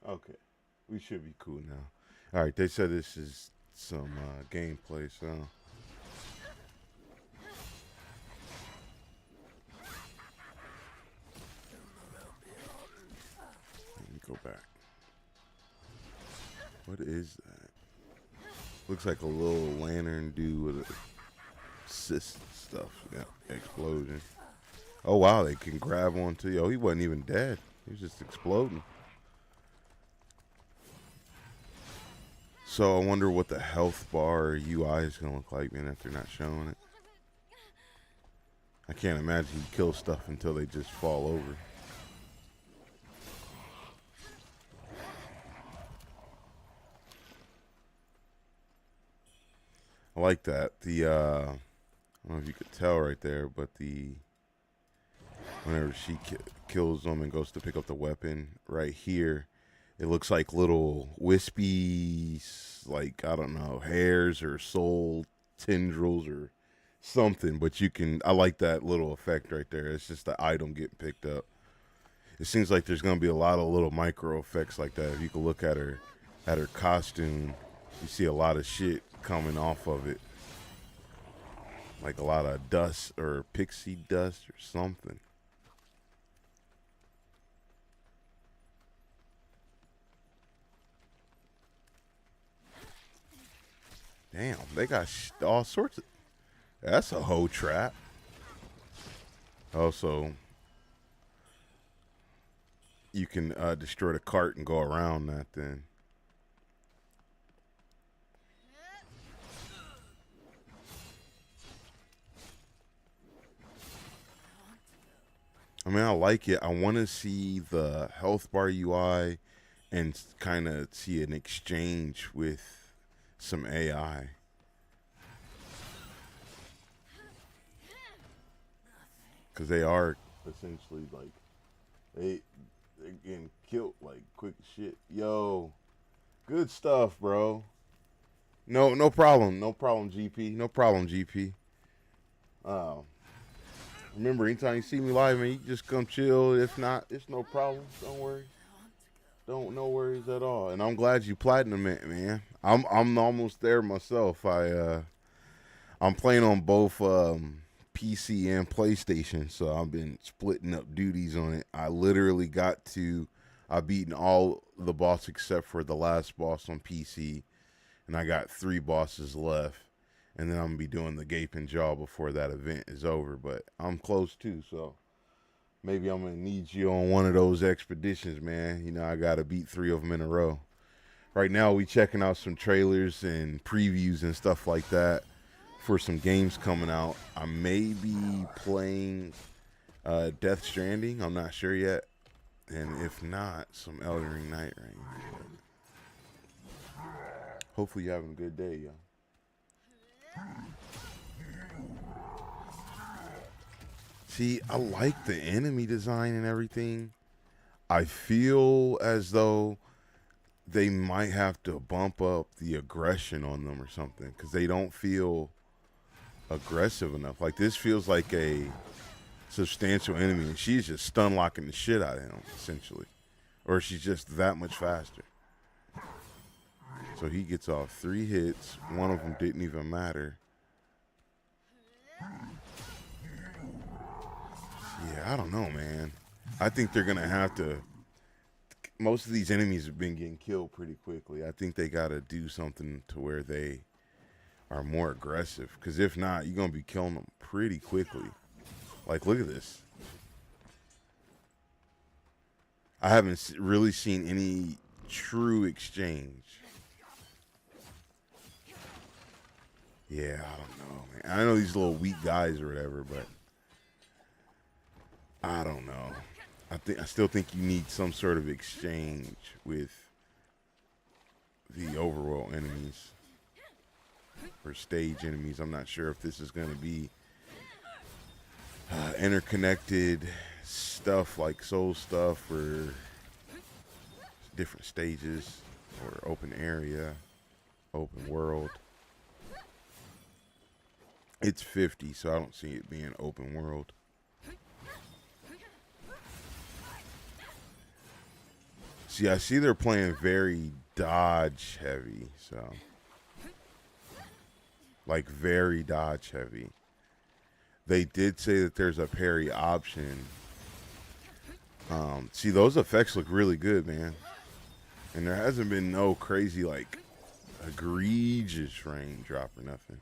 Okay. We should be cool now. All right. They said this is some gameplay, so let me go back. What is that? Looks like a little lantern dude with a cyst stuff. Yeah, explosion. Oh wow, they can grab onto you. Oh, he wasn't even dead. He was just exploding. So I wonder what the health bar UI is gonna look like, man, if they're not showing it. I can't imagine you kill stuff until they just fall over. I like that. I don't know if you could tell right there, but whenever she kills them and goes to pick up the weapon right here, it looks like little wispy, like, I don't know, hairs or soul tendrils or something. But I like that little effect right there. It's just the item getting picked up. It seems like there's gonna be a lot of little micro effects like that. If you could look at her costume, you see a lot of shit coming off of it, like a lot of dust or pixie dust or something. Damn, they got all sorts of. That's a hoe trap. Also, you can destroy the cart and go around that. Then I mean, I like it. I want to see the health bar UI and kind of see an exchange with some AI. Because they are essentially like they they're getting killed like quick as shit. Yo, good stuff, bro. No problem, no problem, GP, no problem, GP. Um, Remember, anytime you see me live, man, you just come chill. If not, it's no problem. Don't worry. Don't no worries at all. And I'm glad you platinum it, man. I'm almost there myself. I'm playing on both PC and PlayStation, so I've been splitting up duties on it. I've beaten all the boss except for the last boss on PC, and I got 3 bosses left. And then I'm gonna be doing the gaping jaw before that event is over. But I'm close too, so maybe I'm gonna need you on one of those expeditions, man. You know, I gotta beat 3 of them in a row. Right now, we checking out some trailers and previews and stuff like that for some games coming out. I may be playing Death Stranding. I'm not sure yet, and if not, some Elden Ring Night right here. Hopefully, you're having a good day, yo. See, I like the enemy design and everything. I feel as though they might have to bump up the aggression on them or something because they don't feel aggressive enough. Like this feels like a substantial enemy, and she's just stun locking the shit out of him essentially, or she's just that much faster. So he gets off 3 hits. One of them didn't even matter. Yeah, I don't know, man. I think they're gonna have to. Most of these enemies have been getting killed pretty quickly. I think they got to do something to where they are more aggressive. Because if not, you're gonna be killing them pretty quickly. Like, look at this. I haven't really seen any true exchange. Yeah, I don't know, man. I know these little weak guys or whatever, but I don't know. I still think you need some sort of exchange with the overworld enemies or stage enemies. I'm not sure if this is going to be interconnected stuff like soul stuff or different stages or open area, open world. It's 50, so I don't see it being open world. See, I see they're playing very dodge heavy, so like very dodge heavy. They did say that there's a parry option. See, those effects look really good, man. And there hasn't been no crazy, like, egregious rain drop or nothing.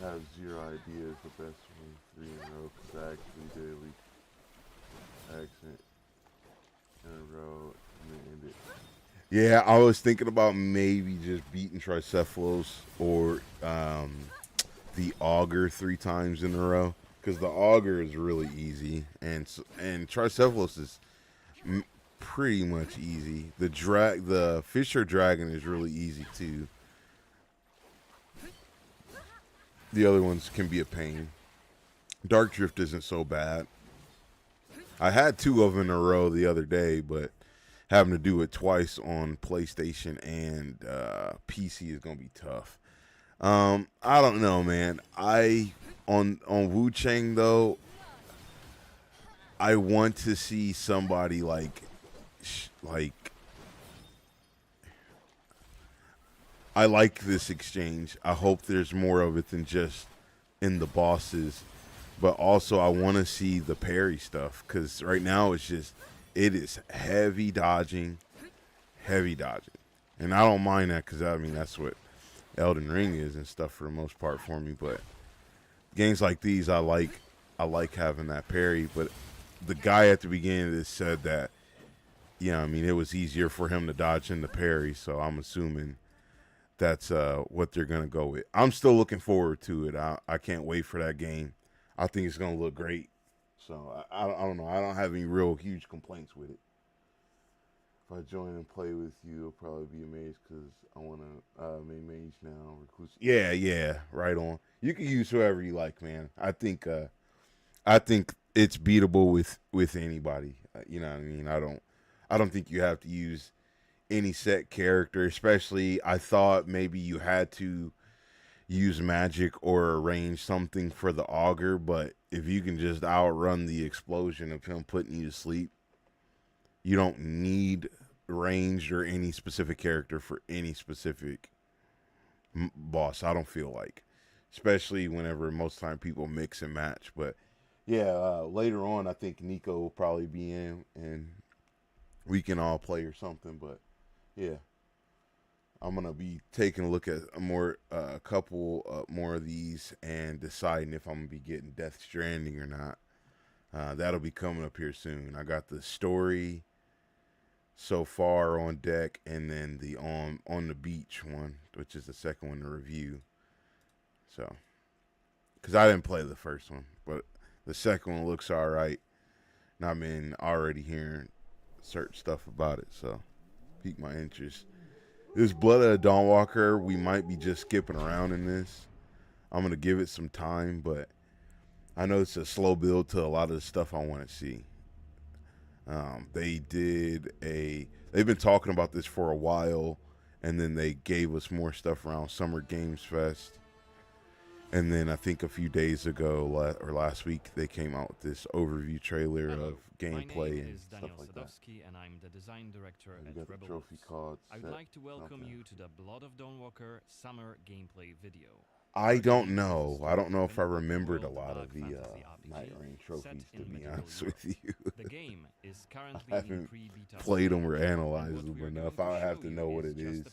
I have zero idea is the best one 3 in a row because I actually did a week accent in a row and then ended. Yeah, I was thinking about maybe just beating Tricephalos or the Augur 3 times in a row because the Augur is really easy and Tricephalos is pretty much easy. The Fisher Dragon is really easy too. The other ones can be a pain. Dark Drift isn't so bad. I had 2 of them in a row the other day, but having to do it twice on PlayStation and PC is gonna be tough. I don't know, man. On Wu Chang though, I want to see somebody like I like this exchange. I hope there's more of it than just in the bosses, but also I want to see the parry stuff because right now it is heavy dodging, and I don't mind that because I mean that's what Elden Ring is and stuff for the most part for me. But games like these, I like having that parry. But the guy at the beginning of this said that, yeah, I mean it was easier for him to dodge than the parry, so I'm assuming that's what they're gonna go with. I'm still looking forward to it. I can't wait for that game. I think it's gonna look great. So I don't know. I don't have any real huge complaints with it. If I join and play with you, you'll probably be amazed because I want to main mage now. Reclusive. Yeah, right on. You can use whoever you like, man. I think it's beatable with anybody. You know what I mean? I don't think you have to use any set character, especially I thought maybe you had to use magic or arrange something for the augur, but if you can just outrun the explosion of him putting you to sleep, you don't need ranged or any specific character for any specific boss. I don't feel like, especially whenever most time people mix and match. But yeah, later on I think Nico will probably be in and we can all play or something. But yeah, I'm gonna be taking a look at a couple more of these and deciding if I'm gonna be getting Death Stranding or not. That'll be coming up here soon. I got the story so far on deck, and then the on the beach one, which is the second one to review. So, because I didn't play the first one, but the second one looks all right, and I've been already hearing certain stuff about it, so piqued my interest. This Blood of a Dawnwalker, we might be just skipping around in this. I'm gonna give it some time, but I know it's a slow build to a lot of the stuff I want to see. They've been talking about this for a while, and then they gave us more stuff around Summer Games Fest. And then I think a few days ago or last week, they came out with this overview trailer of gameplay and stuff like that. And I'm the design director at Rebel trophy card. I would like to welcome you to the Blood of Dawnwalker summer gameplay video. I don't know. I don't know if I remembered a lot of the Night Rain trophies, to be honest with you. The game is currently I haven't played them or analyzed them enough. I have to know what it is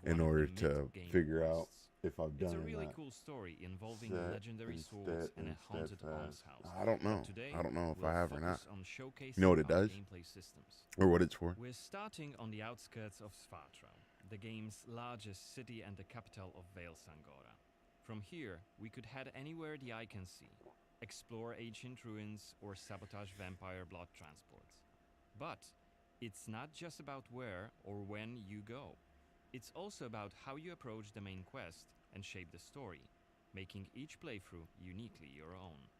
in order to figure out if I've done it or not. It's a really cool story involving legendary swords and a haunted almshouse. I don't know. I don't know if I have or not. You know what it does? Or what it's for? We're starting on the outskirts of Sfatra, the game's largest city and the capital of Vale Sangora. From here, we could head anywhere the eye can see, explore ancient ruins, or sabotage vampire blood transports. But it's not just about where or when you go. It's also about how you approach the main quest and shape the story, making each playthrough uniquely your own.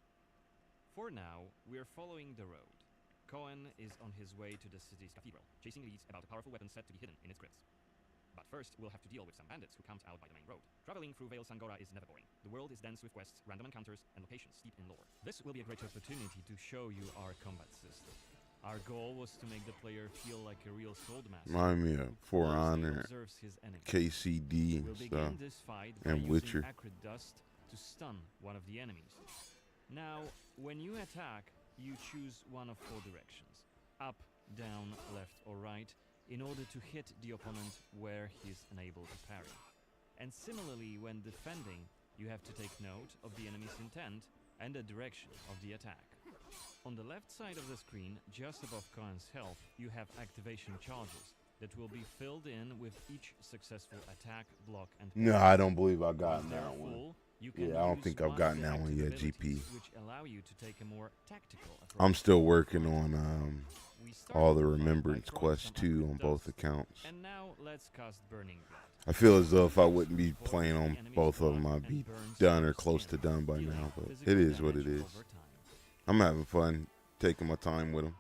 For now, we're following the road. Cohen is on his way to the city's cathedral, chasing leads about a powerful weapon said to be hidden in its crypts. But first, we'll have to deal with some bandits who camped out by the main road. Traveling through Vale Sangora is never boring. The world is dense with quests, random encounters, and locations steeped in lore. This will be a great opportunity to show you our combat system. Our goal was to make the player feel like a real swordmaster. Remind me of For Honor, Observes his enemy. KCD, We'll and begin stuff. this fight by And using Witcher. acrid dust to stun one of the enemies. Now, when you attack, you choose one of 4 directions: up, down, left, or right, in order to hit the opponent where he's unable to parry. And similarly, when defending, you have to take note of the enemy's intent and the direction of the attack. On the left side of the screen, just above Khan's health, you have activation charges that will be filled in with each successful attack, block, and parry. No, I don't believe I got Once they're that one. full, you can Yeah, I don't use think one I've of gotten the that one active yet, abilities, GP. which allow you to take a more tactical approach. I'm still working on We start all the the fight by Remembrance throwing Quest some 2 acrid on both dust. accounts. And now let's cast Burning Blood. I feel as though if I wouldn't be Pours playing the on enemy's both of blood them, I'd and be burns done their or close to skin, done by dealing now, but physical it is what it damage is. over time. I'm having fun taking my time with them.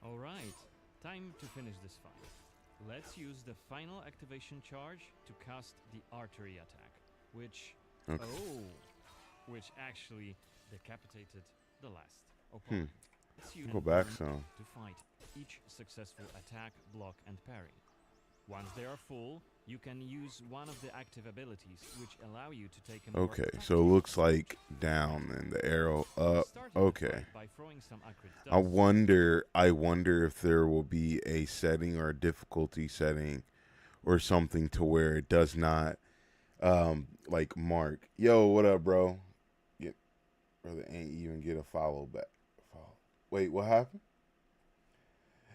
Alright, time to finish this fight. Let's use the final activation charge to cast the artery attack, which Okay. which actually decapitated the last opponent. Let's use Go back burn some. to fight each successful attack, block, and parry. Once they are full, you can use one of the active abilities which allow you to take a more Okay, so tactical it looks approach. like down and the arrow We up. started the Okay. fight by throwing some acrid I dust. wonder if there will be a setting or a difficulty setting or something to where it does not like mark. Yo, what up, bro? Brother ain't even get a follow back. Wait, what happened?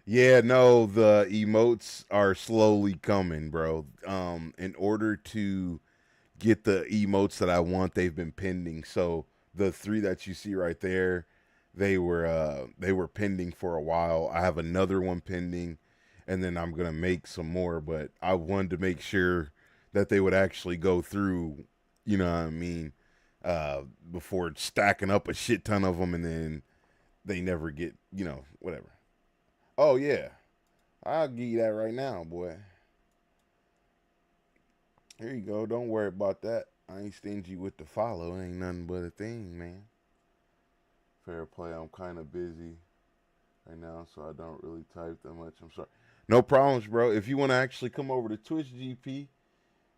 Yeah, no, the emotes are slowly coming, bro. In order to get the emotes that I want, they've been pending. So the 3 that you see right there, they were pending for a while. I have another one pending, and then I'm gonna make some more. But I wanted to make sure that they would actually go through. You know what I mean? Before stacking up a shit ton of them, and then they never get. Whatever. Oh yeah, I'll give you that right now, boy. Here you go. Don't worry about that. I ain't stingy with the follow. It ain't nothing but a thing, man. Fair play. I'm kind of busy right now, so I don't really type that much. I'm sorry. No problems, bro. If you want to actually come over to Twitch GP,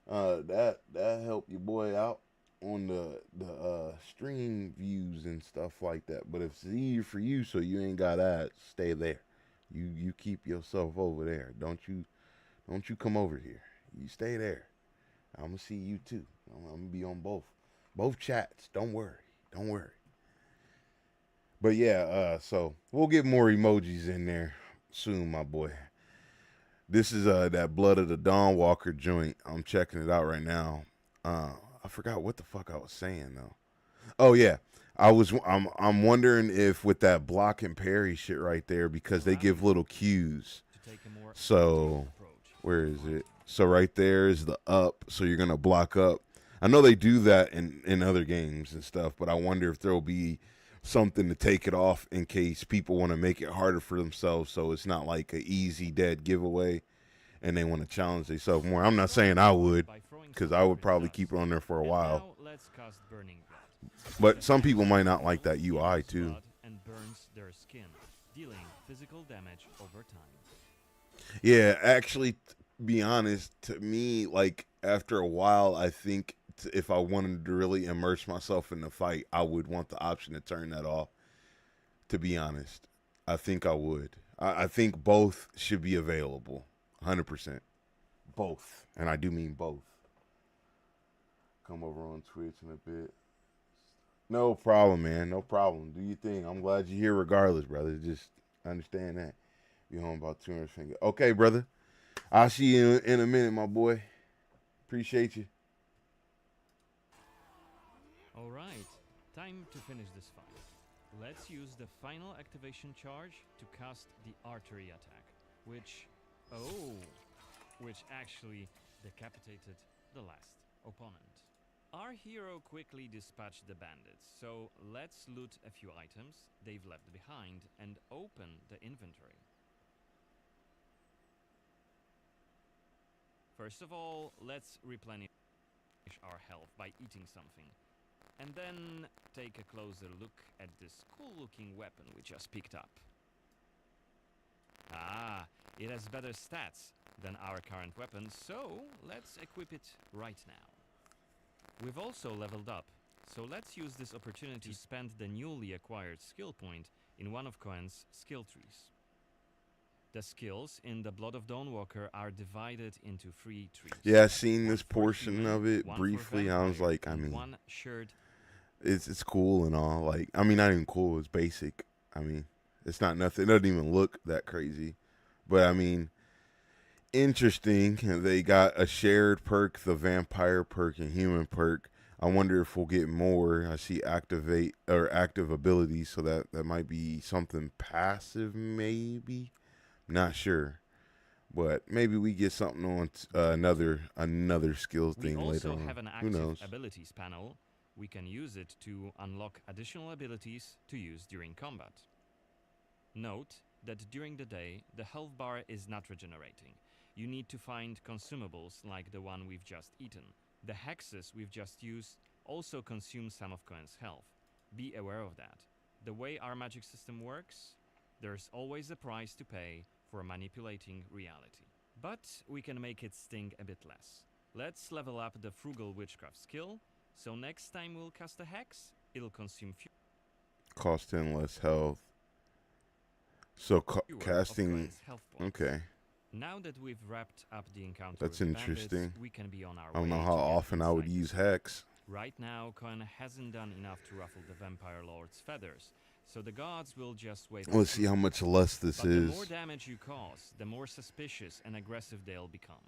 that help your boy out on the stream views and stuff like that. But if it's easier for you, so you ain't got ads, stay there. You keep yourself over there. Don't you come over here. You stay there. I'm gonna see you too. I'm gonna be on both chats. Don't worry. But yeah, so we'll get more emojis in there soon, my boy. This is that Blood of the Dawnwalker joint. I'm checking it out right now. I forgot what the fuck I was saying though. Oh yeah, I'm wondering if with that block and parry shit right there, because they give little cues. To take a more So tactical approach. where is it? So right there is the up. So you're gonna block up. I know they do that in other games and stuff, but I wonder if there'll be something to take it off in case people want to make it harder for themselves, so it's not like an easy dead giveaway, and they want to challenge themselves more. I'm not saying I would, because I would probably keep it on there for a while. Now let's cast Burning Blood. But some people might not like that UI too. Blood and burns their skin, dealing physical damage over time. Yeah, actually, be honest, to me, like after a while, I think if I wanted to really immerse myself in the fight, I would want the option to turn that off. To be honest, I think I would. I think both should be available, 100%. Both, and I do mean both. Come over on Twitch in a bit. No problem, man. No problem. Do your thing. I'm glad you're here regardless, brother. Just understand that. Be home about 200 fingers. Okay, brother. I'll see you in a minute, my boy. Appreciate you. Alright, time to finish this fight. Let's use the final activation charge to cast the artery attack, which actually decapitated the last opponent. Our hero quickly dispatched the bandits, so let's loot a few items they've left behind and open the inventory. First of all, let's replenish our health by eating something. And then take a closer look at this cool-looking weapon we just picked up. Ah, it has better stats than our current weapon, so let's equip it right now. We've also leveled up, so let's use this opportunity to spend the newly acquired skill point in one of Cohen's skill trees. The skills in the Blood of Dawnwalker are divided into 3 trees. Yeah, I seen One this for portion human, of it one for briefly. I was vampire, like, I and mean, one shared. it's cool and all. Like, I mean, not even cool. It's basic. I mean, it's not nothing. It doesn't even look that crazy. But I mean, interesting. They got a shared perk, the vampire perk and human perk. I wonder if we'll get more. I see activate or active abilities, so that might be something passive, maybe. Not sure, but maybe we get something on another skills We thing later also on. have an Who active knows? abilities panel. We can use it to unlock additional abilities to use during combat. Note that during the day, the health bar is not regenerating. You need to find consumables like the one we've just eaten. The hexes we've just used also consume some of Cohen's health. Be aware of that. The way our magic system works, there's always a price to pay for manipulating reality. But we can make it sting a bit less. Let's level up the Frugal Witchcraft skill, so next time we'll cast a hex, it'll consume Cost 10 less health. So fewer of casting. Cohen's health points. Okay, Now that we've wrapped up the encounter that's with the bandits, interesting. we can be on our I don't way know to how get often I would inside the use city. hex. Right now, Cohen hasn't done enough to ruffle the Vampire Lord's feathers, so the gods will just wait. Let's see how much less this But the more is. damage you cause, the more suspicious and aggressive they'll become.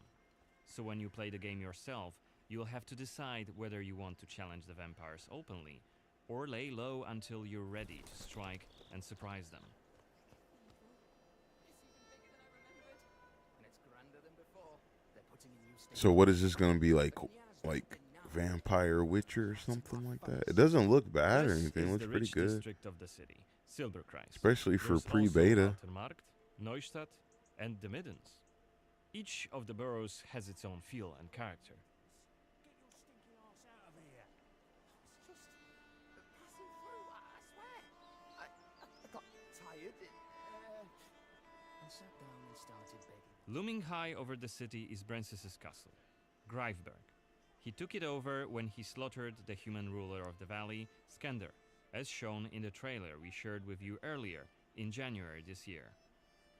So when you play the game yourself, you'll have to decide whether you want to challenge the vampires openly, or lay low until you're ready to strike and surprise them. So what is this gonna be like Vampire Witcher or something like that? It doesn't look bad or This anything. It is looks the pretty rich good, district of the city, Silberkreis. especially for There's pre-beta. also Altenmarkt, Neustadt, and the Middens. Each of the boroughs has its own feel and character. Looming high over the city is Brensis's castle, Greifberg. He took it over when he slaughtered the human ruler of the valley, Skender, as shown in the trailer we shared with you earlier in January this year.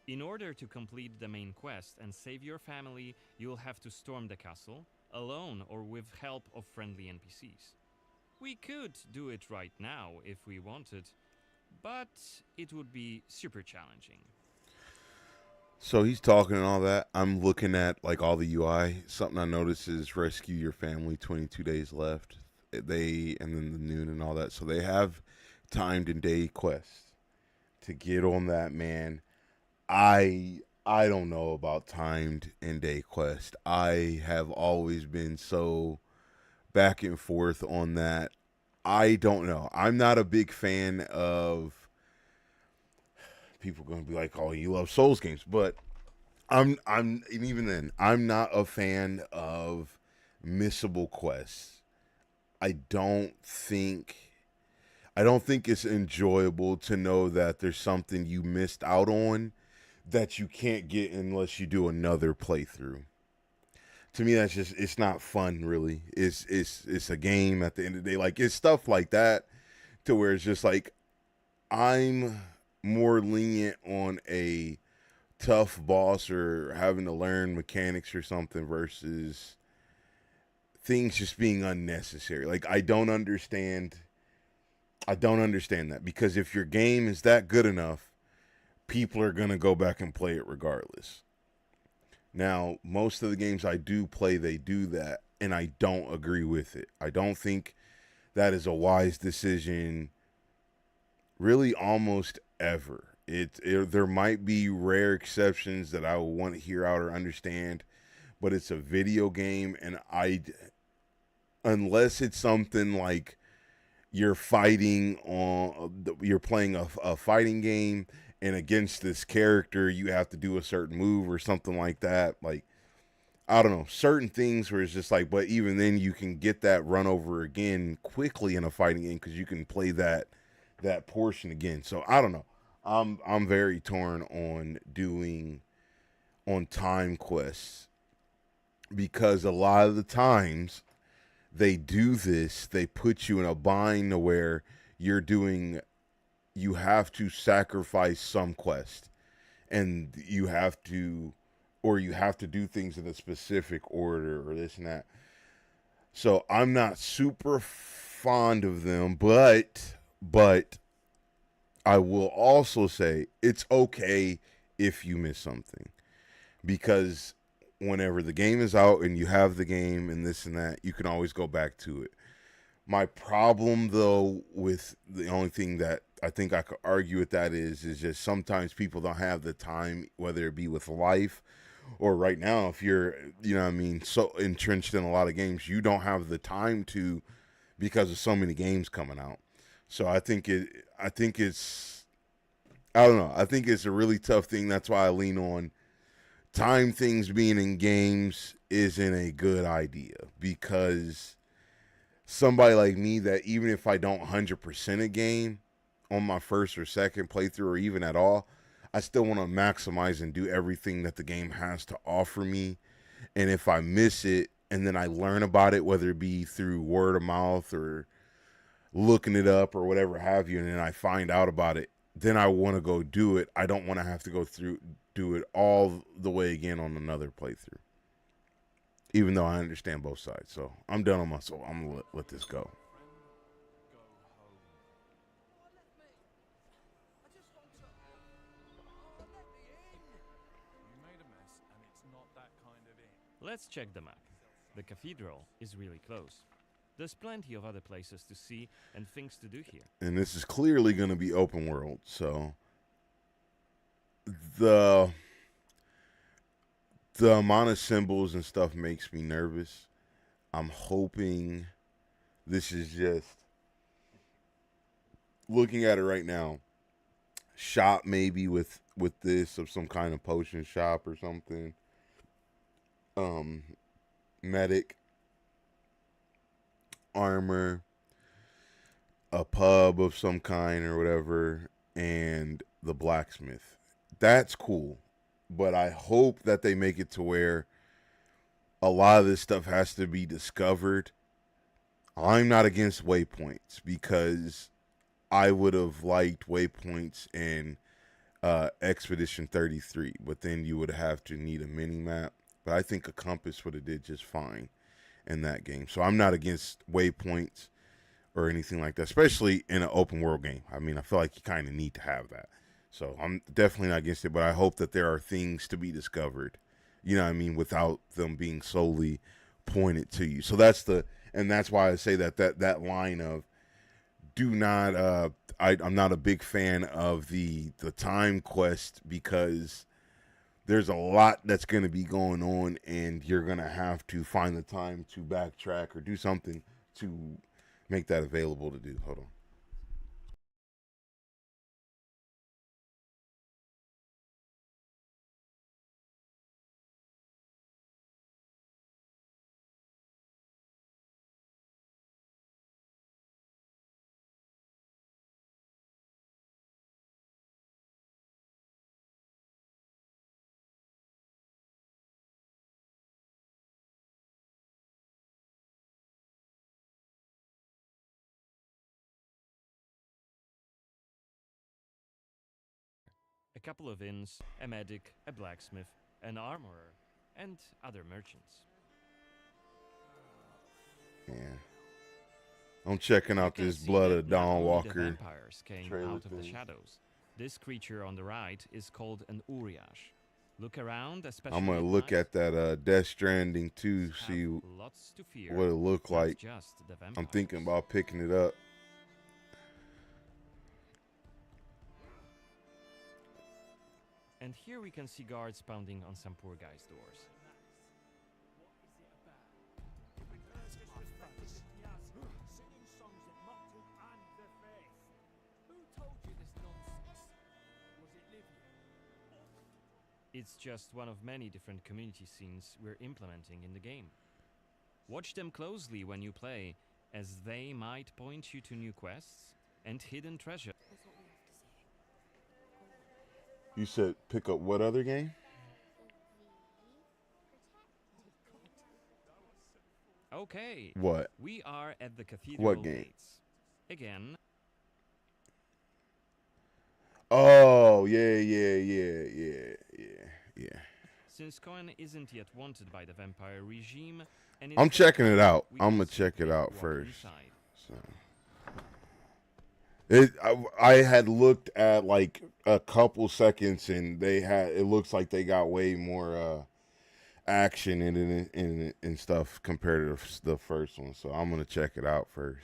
In order to complete the main quest and save your family, you'll have to storm the castle, alone or with help of friendly NPCs. We could do it right now if we wanted, but it would be super challenging. So he's talking and all that. I'm looking at like all the UI. Something I noticed is rescue your family. 22 days left. They and then the noon and all that. So they have timed and day quests to get on that. Man, I don't know about timed and day quest. I have always been so back and forth on that. I don't know. I'm not a big fan of people going to be like, "Oh, you love Souls games," but and even then, I'm not a fan of missable quests. I don't think I don't think it's enjoyable to know that there's something you missed out on that you can't get unless you do another playthrough. To me, that's just it's not fun. Really, it's a game at the end of the day. Like it's stuff like that to where it's just like I'm more lenient on a tough boss or having to learn mechanics or something versus things just being unnecessary. Like I don't understand that because if your game is that good enough, people are going to go back and play it regardless. Now, most of the games I do play, they do that, and I don't agree with it. I don't think that is a wise decision really almost ever. There might be rare exceptions that I will want to hear out or understand, but it's a video game, and unless it's something like you're playing a fighting game, and against this character you have to do a certain move or something like that. Like I don't know, certain things where it's just like, but even then you can get that run over again quickly in a fighting game because you can play that portion again. So I don't know. I'm very torn on doing on time quests because a lot of the times they do this, they put you in a bind to where you're doing you have to sacrifice some quest and you have to do things in a specific order or this and that. So I'm not super fond of them, but I will also say it's okay if you miss something because whenever the game is out and you have the game and this and that, you can always go back to it. My problem though with the only thing that I think I could argue with that is just sometimes people don't have the time, whether it be with life or right now, if you're, you know what I mean, so entrenched in a lot of games, you don't have the time to because of so many games coming out. So I think it's, I don't know. I think it's a really tough thing. That's why I lean on time things being in games isn't a good idea because somebody like me that even if I don't 100% a game on my first or second playthrough or even at all, I still want to maximize and do everything that the game has to offer me. And if I miss it and then I learn about it, whether it be through word of mouth or looking it up or whatever have you, and then I find out about it, then I want to go do it. I don't want to have to go through do it all the way again on another playthrough. Even though I understand both sides. So I'm done on my soul. I'm gonna let this go. Let's check the map. The cathedral is really close. There's plenty of other places to see and things to do here. And this is clearly going to be open world. So the amount of symbols and stuff makes me nervous. I'm hoping this is just looking at it right now. Shop maybe with this of some kind of potion shop or something. Um, medic, armor, a pub of some kind or whatever, and the blacksmith. That's cool. But I hope that they make it to where a lot of this stuff has to be discovered. I'm not against waypoints because I would have liked waypoints in Expedition 33, but then you would have to need a mini map. But I think a compass would have did just fine in that game. So I'm not against waypoints or anything like that, especially in an open world game. I mean, I feel like you kind of need to have that. So I'm definitely not against it, but I hope that there are things to be discovered, you know what I mean, without them being solely pointed to you. So that's why I say that line of do not, I'm not a big fan of the time quest because there's a lot that's going to be going on and you're going to have to find the time to backtrack or do something to make that available to do. Hold on. A couple of inns, a medic, a blacksmith, an armorer, and other merchants. Yeah. I'm checking You out can this see Blood that of not Dawn only the Walker vampires came trailer out of the thing. shadows. This creature on the right is called an Uriash. Look around, especially I'm gonna at look night. at that Death Stranding 2, Have see lots to fear, what it look not like. just the vampires. I'm thinking about picking it up. And here we can see guards pounding on some poor guy's doors. It's just one of many different community scenes we're implementing in the game. Watch them closely when you play, as they might point you to new quests and hidden treasure. That's what we have to say. You said pick up what other game? Okay, What? we are at the cathedral game? gates. Again, Oh, yeah. since Cohen isn't yet wanted by the vampire regime, and I'm instead checking it out. we I'm can gonna check it simply out walk first. inside. So I had looked at like a couple seconds, and it looks like they got way more action in it and stuff compared to the first one. So I'm gonna check it out first.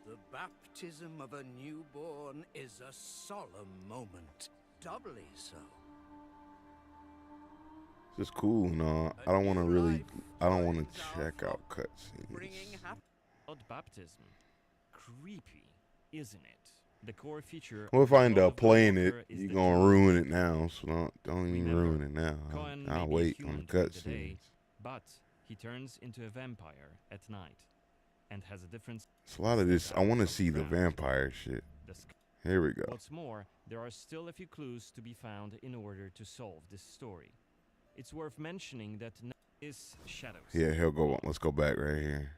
The baptism of a newborn is a solemn moment, doubly so. It's cool and all. I don't want to check out cutscenes. Bringing happiness. Odd baptism. Creepy, isn't it? The core feature. Well, if I end God up of the playing Walker it, is you're the gonna dual ruin it faith. now. So don't even Remember, ruin it now. Cohen I'll may be a wait on human the during the day, cutscenes. but he turns into a vampire at night, and has a different. It's a lot of this. I want to see the ground. vampire shit. The sk- Here we go. What's more, there are still a few clues to be found in order to solve this story. It's worth mentioning that is shadows. Yeah, he'll go. Let's go back right here.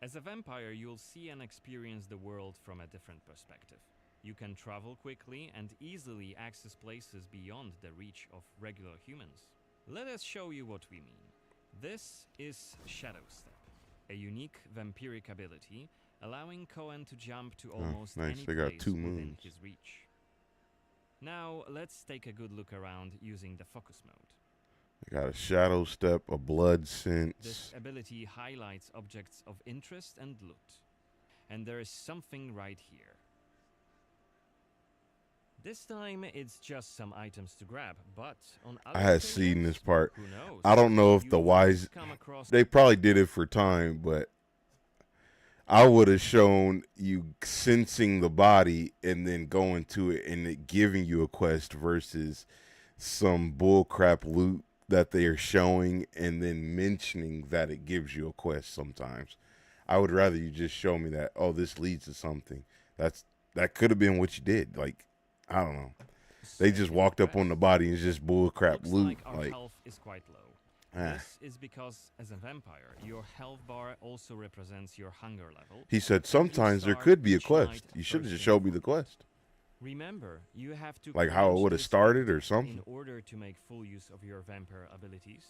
As a vampire, you'll see and experience the world from a different perspective. You can travel quickly and easily access places beyond the reach of regular humans. Let us show you what we mean. This is Shadow Step, a unique vampiric ability allowing Cohen to jump to almost nice. any They got place 2 within moons. his reach. Now, let's take a good look around using the focus mode. I got a shadow step, a blood This sense. ability highlights objects of interest and loot. And there is something right here. This time it's just some items to grab, but on other I had seen occasions, this part. who knows? I don't know if You the might wise. come across They probably did it for time, but I would have shown you sensing the body and then going to it and it giving you a quest versus some bullcrap loot that they are showing and then mentioning that it gives you a quest sometimes. I would rather you just show me that, oh, this leads to something. That could have been what you did. Like, I don't know. They just walked up on the body and it's just bullcrap Looks loot. like our health is quite low. Ah. This is because, as a vampire, your health bar also represents your hunger level. He said sometimes there start could be a each quest. night You should have first just thing showed me the quest. Remember, you have to Like how it quench would have this started or thirst something. in order to make full use of your vampire abilities,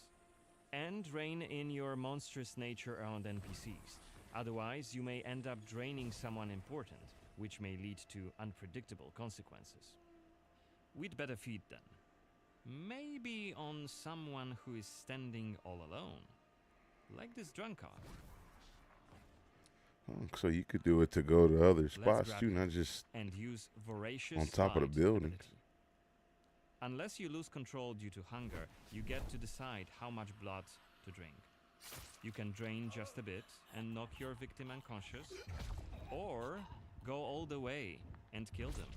and rein in your monstrous nature around NPCs. Otherwise, you may end up draining someone important, which may lead to unpredictable consequences. We'd better feed then. Maybe on someone who is standing all alone, like this drunkard. Oh, so you could do it to go to other spots grab too, it. not just And use voracious on top of the bite buildings. ability. Unless you lose control due to hunger, you get to decide how much blood to drink. You can drain just a bit and knock your victim unconscious, or go all the way and kill them.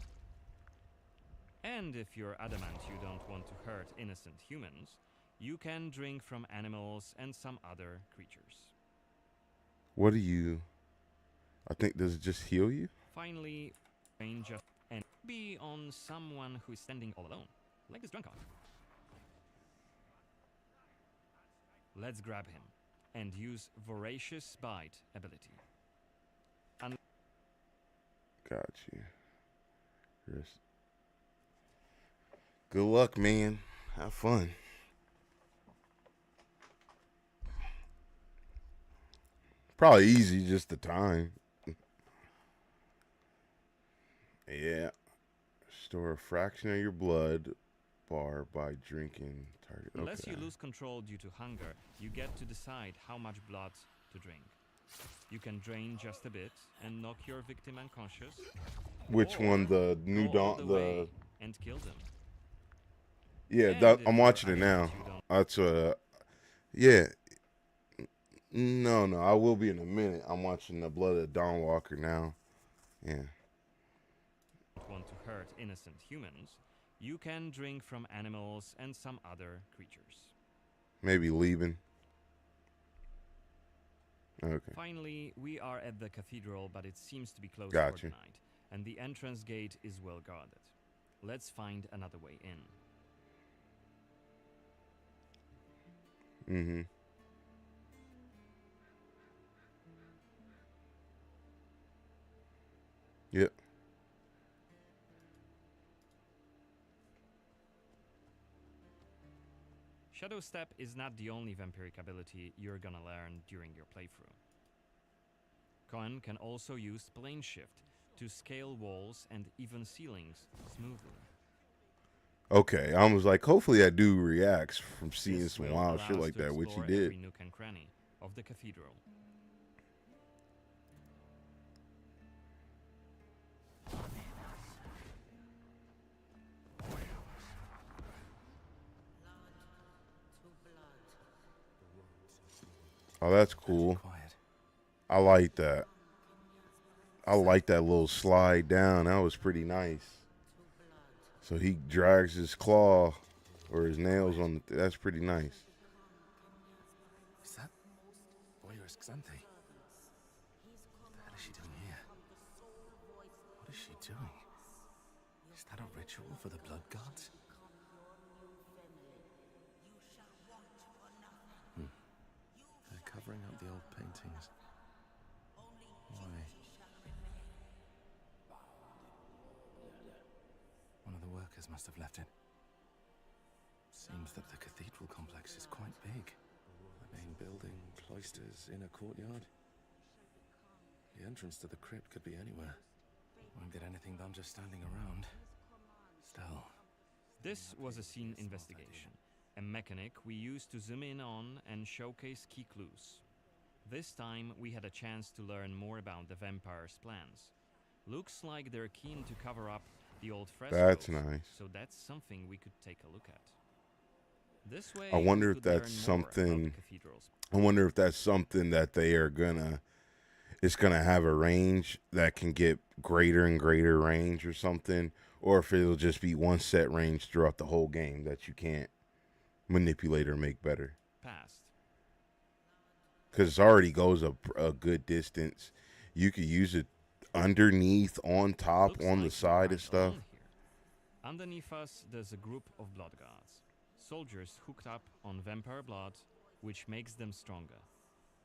And if you're adamant you don't want to hurt innocent humans, you can drink from animals and some other creatures. What do you? I think does it just heal you? Finally, drain just and be on someone who is standing all alone, like this drunkard. Let's grab him and use voracious bite ability. Got you. Chris. Good luck, man. Have fun. Probably easy, just the time. Yeah. Store a fraction of your blood bar by drinking target. Unless Okay. you lose control due to hunger, you get to decide how much blood to drink. You can drain just a bit and knock your victim unconscious. Which or one? The new go all dawn? the way and kill them. Yeah, And if I'm you're watching it adamant now. you don't That's yeah. No, I will be in a minute. I'm watching the Blood of Dawn Walker now. Yeah. want to hurt innocent humans, you can drink from animals and some other creatures. Maybe leaving. Okay. Finally, we are at the cathedral, but it seems to be closed for Gotcha. the night, and the entrance gate is well guarded. Let's find another way in. Mm-hmm. Yep. Shadow Step is not the only vampiric ability you're gonna learn during your playthrough. Cohen can also use plane shift to scale walls and even ceilings smoothly. Okay. I was like, hopefully that dude reacts from seeing This some will wild allow shit us like to that, which he explore did. every nook and cranny of the cathedral. Oh, that's cool. Quiet. I like that. I like that little slide down. That was pretty nice. So he drags his claw or his nails on the. That's pretty nice. Is that Boyer's Xanthe? What the hell is she doing here? What is she doing? Is that a ritual for the blood gods? They're covering up the old paintings. Why? One of the workers must have left it. Seems that the cathedral complex is quite big. The main building, cloisters, inner courtyard. The entrance to the crypt could be anywhere. Won't get anything done just standing around. Still. This was a scene investigation, a mechanic we used to zoom in on and showcase key clues. This time we had a chance to learn more about the vampire's plans. Looks like they're keen to cover up the old frescoes. That's nice. So that's something we could take a look at. This way, I wonder we if could that's learn more about something. the cathedral's. I wonder if that's something that they are gonna. It's gonna have a range that can get greater and greater range or something, or if it'll just be one set range throughout the whole game that you can't manipulate or make better. Past. Because it already goes a good distance. You could use it underneath, on top, Looks on the like side we're of stuff. alone here. Underneath us, there's a group of blood guards, soldiers hooked up on vampire blood, which makes them stronger.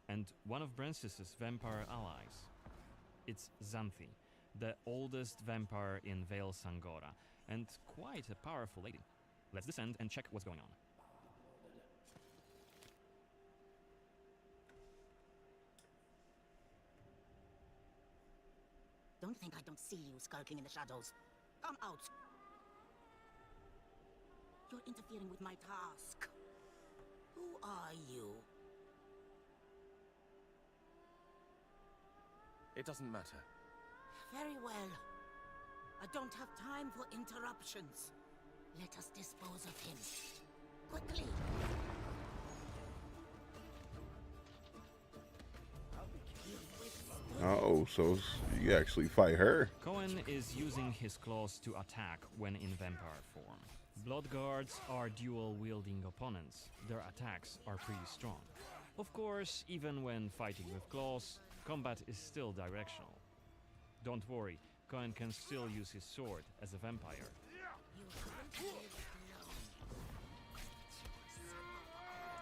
And one of Brances's vampire allies. It's Xanthe, the oldest vampire in Vale Sangora, and quite a powerful lady. Let's descend and check what's going on. Don't think I don't see you skulking in the shadows. Come out. You're interfering with my task. Who are you? It doesn't matter. Very well. I don't have time for interruptions. Let us dispose of him. Quickly. Oh, so you actually fight her. Cohen is using his claws to attack when in vampire form. Blood guards are dual-wielding opponents. Their attacks are pretty strong. Of course, even when fighting with claws, combat is still directional. Don't worry, Cohen can still use his sword as a vampire.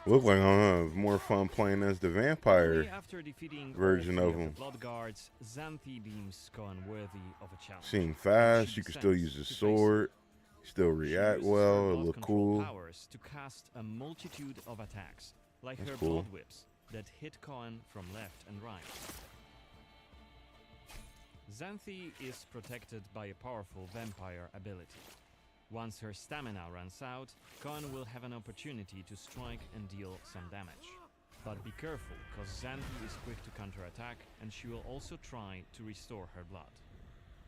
Look like I'm having more fun playing as the vampire. Only after defeating version all of three him. the blood guards, Xanthe deems Cohen worthy of a challenge. Seem fast. She You can still descends use his to face sword. Still She react uses her well. It blood look control cool. powers to cast a multitude of attacks, like That's her cool. blood whips that hit Cohen from left and right. Xanthe is protected by a powerful vampire ability. Once her stamina runs out, Cohen will have an opportunity to strike and deal some damage. But be careful, cause Xanthe is quick to counterattack, and she will also try to restore her blood.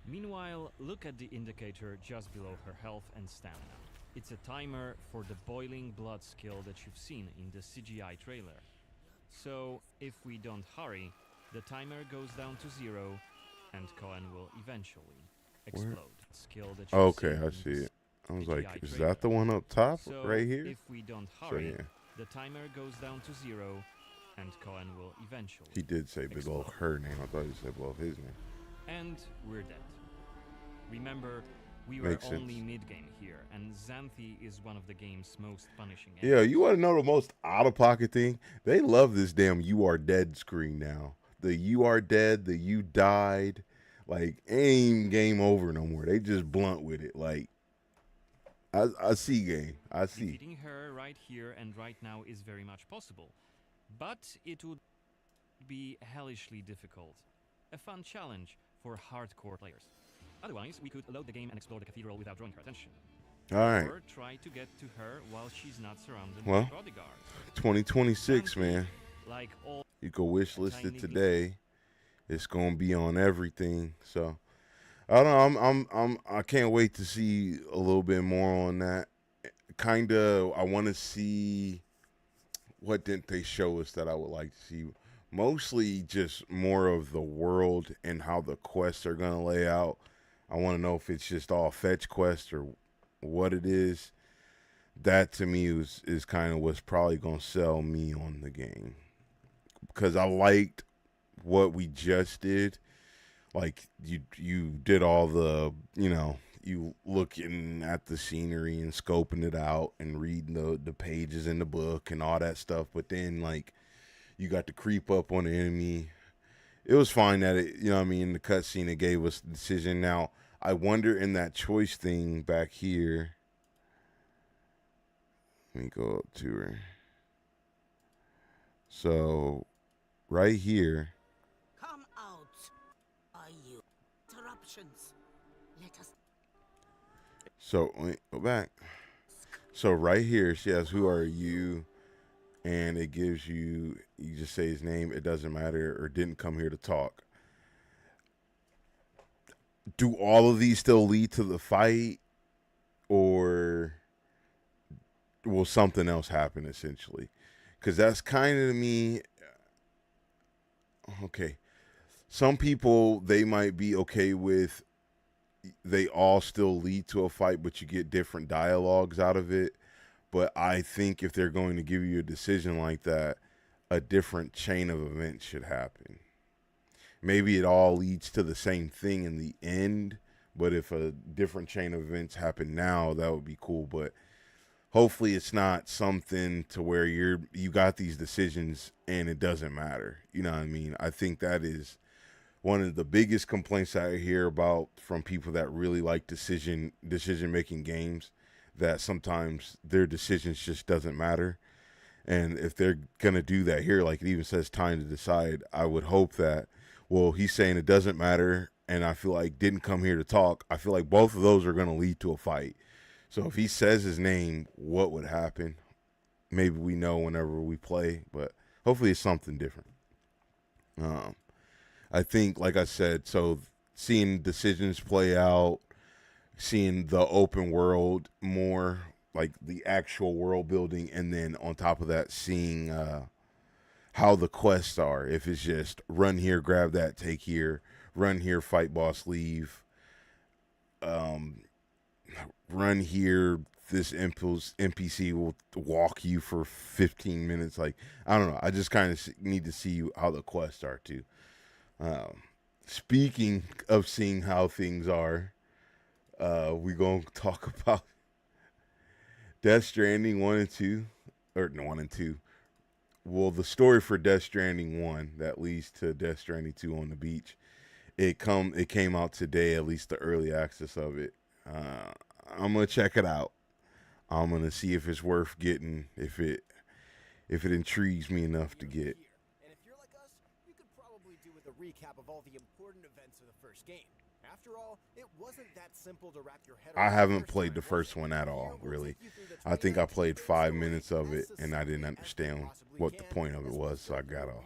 Meanwhile, look at the indicator just below her health and stamina. It's a timer for the boiling blood skill that you've seen in the CGI trailer. So, if we don't hurry, the timer goes down to 0 and Cohen will eventually explode. Skill that you've Okay, seen I in see the it. I was like, CGI is trailer. that the one up top So, right here? if we don't So hurry, yeah, the timer goes down to 0 and Cohen will eventually he did say below explode. her name. I thought he said below his name. And we're dead. Remember, we were Makes only sense. mid-game here, and Xanthi is one of the game's most punishing Yeah, enemies. you want to know the most out of pocket thing? They love this damn "you are dead" screen now. The "you are dead," the "you died," like ain't game over no more. They just blunt with it. Like I see game. I see. Defeating her right here and right now is very much possible, but it would be hellishly difficult. A fun challenge for hardcore players. Otherwise, we could load the game and explore the cathedral without drawing her attention. All right. Or try to get to her while she's not surrounded Well, by bodyguards. 2026, Xanthi, man. like all You can wish list tiny it today. It's gonna be on everything. So I don't know. I can't wait to see a little bit more on that. Kinda I wanna see what didn't they show us that I would like to see. Mostly just more of the world and how the quests are gonna lay out. I wanna know if it's just all fetch quests or what it is. That to me is kind of what's probably gonna sell me on the game. Because I liked what we just did. Like you did all the, you looking at the scenery and scoping it out and reading the pages in the book and all that stuff, but then like you got to creep up on the enemy. It was fine that it, the cutscene it gave us the decision. Now I wonder in that choice thing back here. Let me go up to her. So right here. Come out. Are you? Interruptions. Let us. So wait, go back. So right here, she has "Who are you?" and it gives you. You just say his name. It doesn't matter, or didn't come here to talk. Do all of these still lead to the fight, or will something else happen? Essentially, because that's kind of to me. Okay, some people they might be okay with. They all still lead to a fight, but you get different dialogues out of it. But I think if they're going to give you a decision like that, a different chain of events should happen. Maybe it all leads to the same thing in the end, but if a different chain of events happen now, that would be cool. But hopefully it's not something to where you got these decisions and it doesn't matter. You know what I mean? I think that is one of the biggest complaints I hear about from people that really like decision making games, that sometimes their decisions just doesn't matter. And if they're gonna do that here, like it even says time to decide, I would hope that, well, he's saying it doesn't matter, and I feel like didn't come here to talk. I feel like both of those are gonna lead to a fight. So if he says his name, what would happen? Maybe we know whenever we play, but hopefully it's something different. I think, like I said, so seeing decisions play out, seeing the open world more, like the actual world building, and then on top of that, seeing how the quests are. If it's just run here, grab that, take here, run here, fight boss, leave, run here. This NPC will walk you for 15 minutes. Like, I don't know. I just kind of need to see how the quests are too. Speaking of seeing how things are, we're going to talk about Death Stranding 1 and 2. Or no, 1 and 2. Well, the story for Death Stranding 1 that leads to Death Stranding 2 on the beach. It came out today, at least the early access of it. I'm going to check it out. I'm going to see if it's worth getting, if it intrigues me enough to get. And if you're like us, you could probably do with a recap of all the important events of the first game. After all, it wasn't that simple to wrap your head around. I haven't played the first one at all, really. I think I played 5 minutes of it, and I didn't understand what the point of it was, so I got off.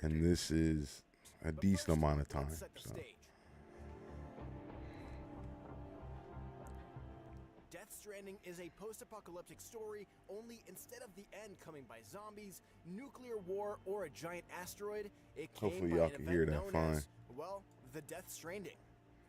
And this is a decent amount of time. So. Stranding is a post-apocalyptic story, only instead of the end coming by zombies, nuclear war, or a giant asteroid, it came Hopefully by y'all an can event hear that known fine. as, well, the Death Stranding.